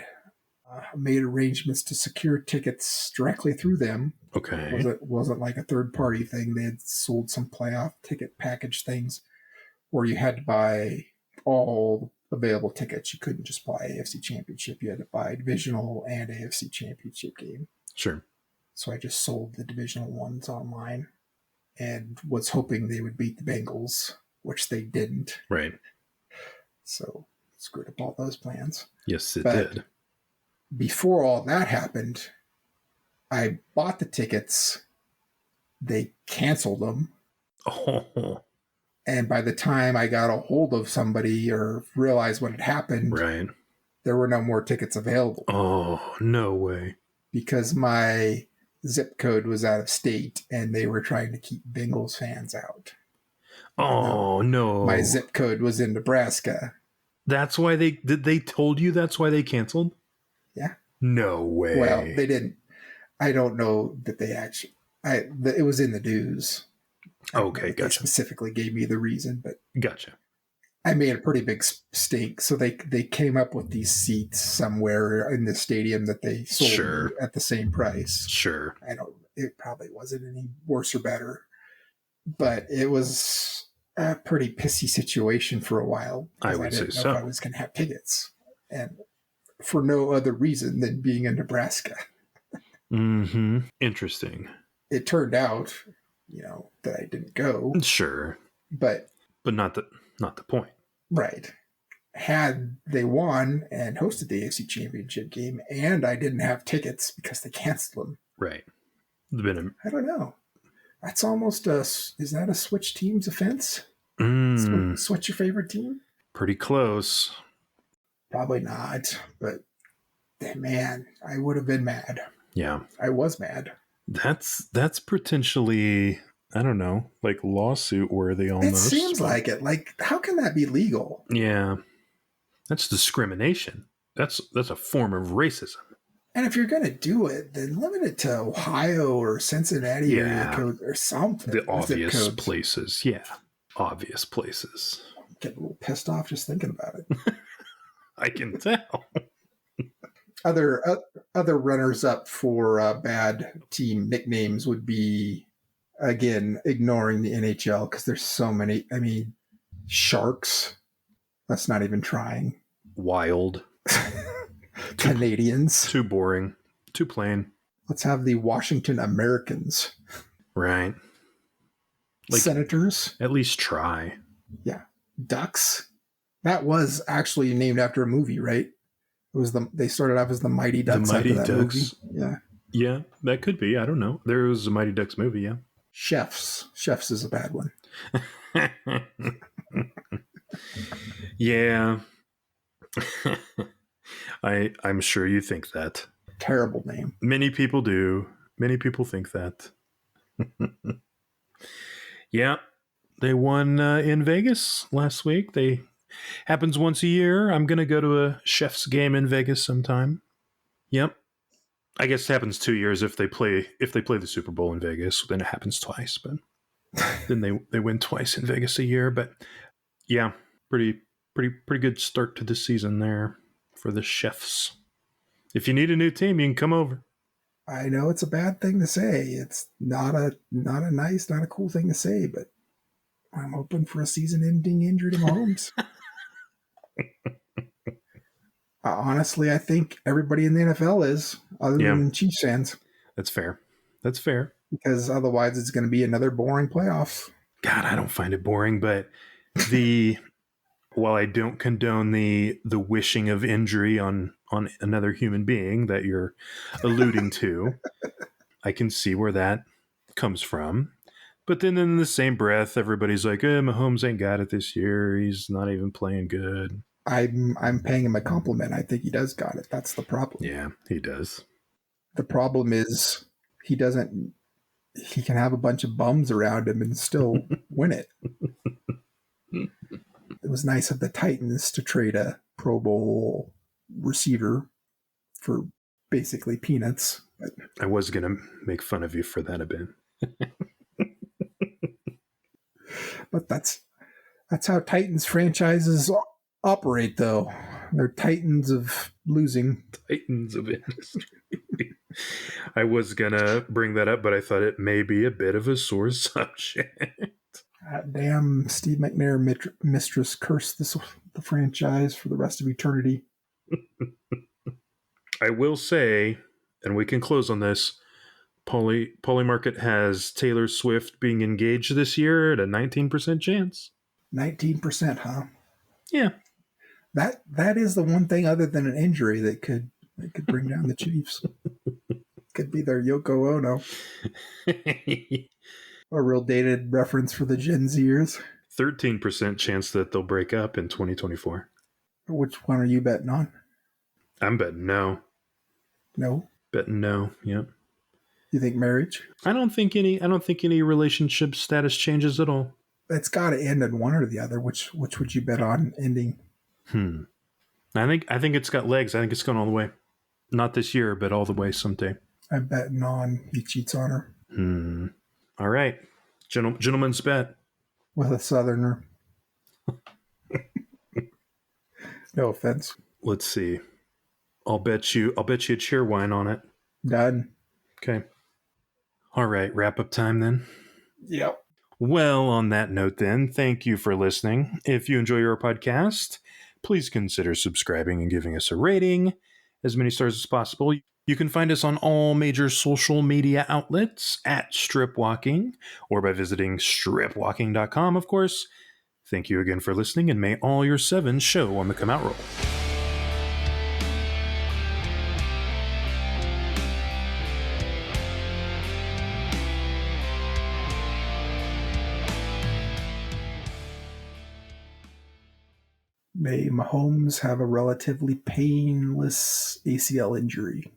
made arrangements to secure tickets directly through them. Okay. It wasn't like a third-party thing. They had sold some playoff ticket package things where you had to buy all available tickets. You couldn't just buy AFC Championship. You had to buy divisional and AFC Championship game. Sure. So I just sold the divisional ones online and was hoping they would beat the Bengals, which they didn't. Right. So screwed up all those plans. Yes, it But did. before all that happened, I bought the tickets. They canceled them. Oh. And by the time I got a hold of somebody or realized what had happened, Right. there were no more tickets available Oh, no way. because my zip code was out of state and they were trying to keep Bengals fans out. Oh, no. My zip code was in Nebraska. That's why they told you that's why they canceled? Yeah. No way. Well, they didn't. I don't know that they actually. It was in the news. Okay, They gotcha. specifically gave me the reason, but Gotcha. I made a pretty big stink. So they came up with these seats somewhere in the stadium that they sold Sure. at the same price. Sure. It probably wasn't any worse or better, but it was a pretty pissy situation for a while. I would say didn't know so. if I was going to have tickets, and for no other reason than being in Nebraska. Mm-hmm. Interesting. It turned out, that I didn't go, Sure. but But not the point. right. Had they won and hosted the AFC Championship game, and I didn't have tickets because they canceled them, Right. I don't know. That's almost is that a switch teams offense? Mm, Switch your favorite team? pretty close. Probably not, but man, I would have been mad. Yeah. I was mad. That's potentially, I don't know, like lawsuit worthy almost. It seems like it. Like, how can that be legal? Yeah. That's discrimination. That's a form of racism. And if you're going to do it, then limit it to Ohio or Cincinnati area code or something. The obvious Zip codes. places. Yeah. Obvious places. I'm getting a little pissed off just thinking about it. I can tell. Other runners up for bad team nicknames would be, again, ignoring the NHL because there's so many. I mean, Sharks. That's not even trying. Wild. Canadians. Too boring. Too plain. Let's have the Washington Americans. Right. Like, Senators. at least try. Yeah. Ducks. That was actually named after a movie, right? It was they started off as the Mighty Ducks. The Mighty after that Ducks. Movie. Yeah. Yeah, that could be. I don't know. There was a Mighty Ducks movie, yeah. Chefs. Chefs is a bad one. Yeah. I'm sure you think that. Terrible name. Many people do. Many people think that. Yeah. They won in Vegas last week. Happens once a year. I'm going to go to a Chef's game in Vegas sometime. Yep. I guess it happens 2 years if they play the Super Bowl in Vegas, then it happens twice, but then they win twice in Vegas a year, but yeah, pretty good start to the season there for the Chefs. If you need a new team, you can come over. I know it's a bad thing to say. It's not a nice, not a cool thing to say, but I'm hoping for a season-ending injury to Mahomes. Honestly, I think everybody in the NFL is, other than Chiefs fans. That's fair. because otherwise it's going to be another boring playoff. God, I don't find it boring, but while I don't condone the wishing of injury on another human being that you're alluding to, I can see where that comes from. But then in the same breath, everybody's like, Mahomes ain't got it this year. He's not even playing good. I'm paying him a compliment. I think he does got it. That's the problem. Yeah, he does. The problem is he can have a bunch of bums around him and still win it. It was nice of the Titans to trade a Pro Bowl receiver for basically peanuts. But I was going to make fun of you for that a bit. But that's how Titans franchises operate, though. They're titans of losing. Titans of industry. I was going to bring that up, but I thought it may be a bit of a sore subject. Damn, Steve McNair mistress cursed the franchise for the rest of eternity. I will say, and we can close on this, Polymarket has Taylor Swift being engaged this year at a 19% chance. 19%, huh? Yeah. That is the one thing other than an injury that could bring down the Chiefs. Could be their Yoko Ono. A real dated reference for the Gen Zers. 13% chance that they'll break up in 2024. Which one are you betting on? I'm betting no. No? Betting no, yep. You think marriage? I don't think any relationship status changes at all. It's got to end in one or the other. Which would you bet on ending? I think it's got legs. I think it's going all the way. Not this year, but all the way someday. I'm betting on he cheats on her. All right. Gentleman's bet. With a Southerner. No offense. Let's see. I'll bet you a Cheerwine on it. Done. Okay. All right. Wrap up time then. Yep. Well, on that note then, thank you for listening. If you enjoy our podcast, please consider subscribing and giving us a rating, as many stars as possible. You can find us on all major social media outlets at Stripwalking, or by visiting stripwalking.com, of course. Thank you again for listening, and may all your sevens show on the come out roll. May Mahomes have a relatively painless ACL injury.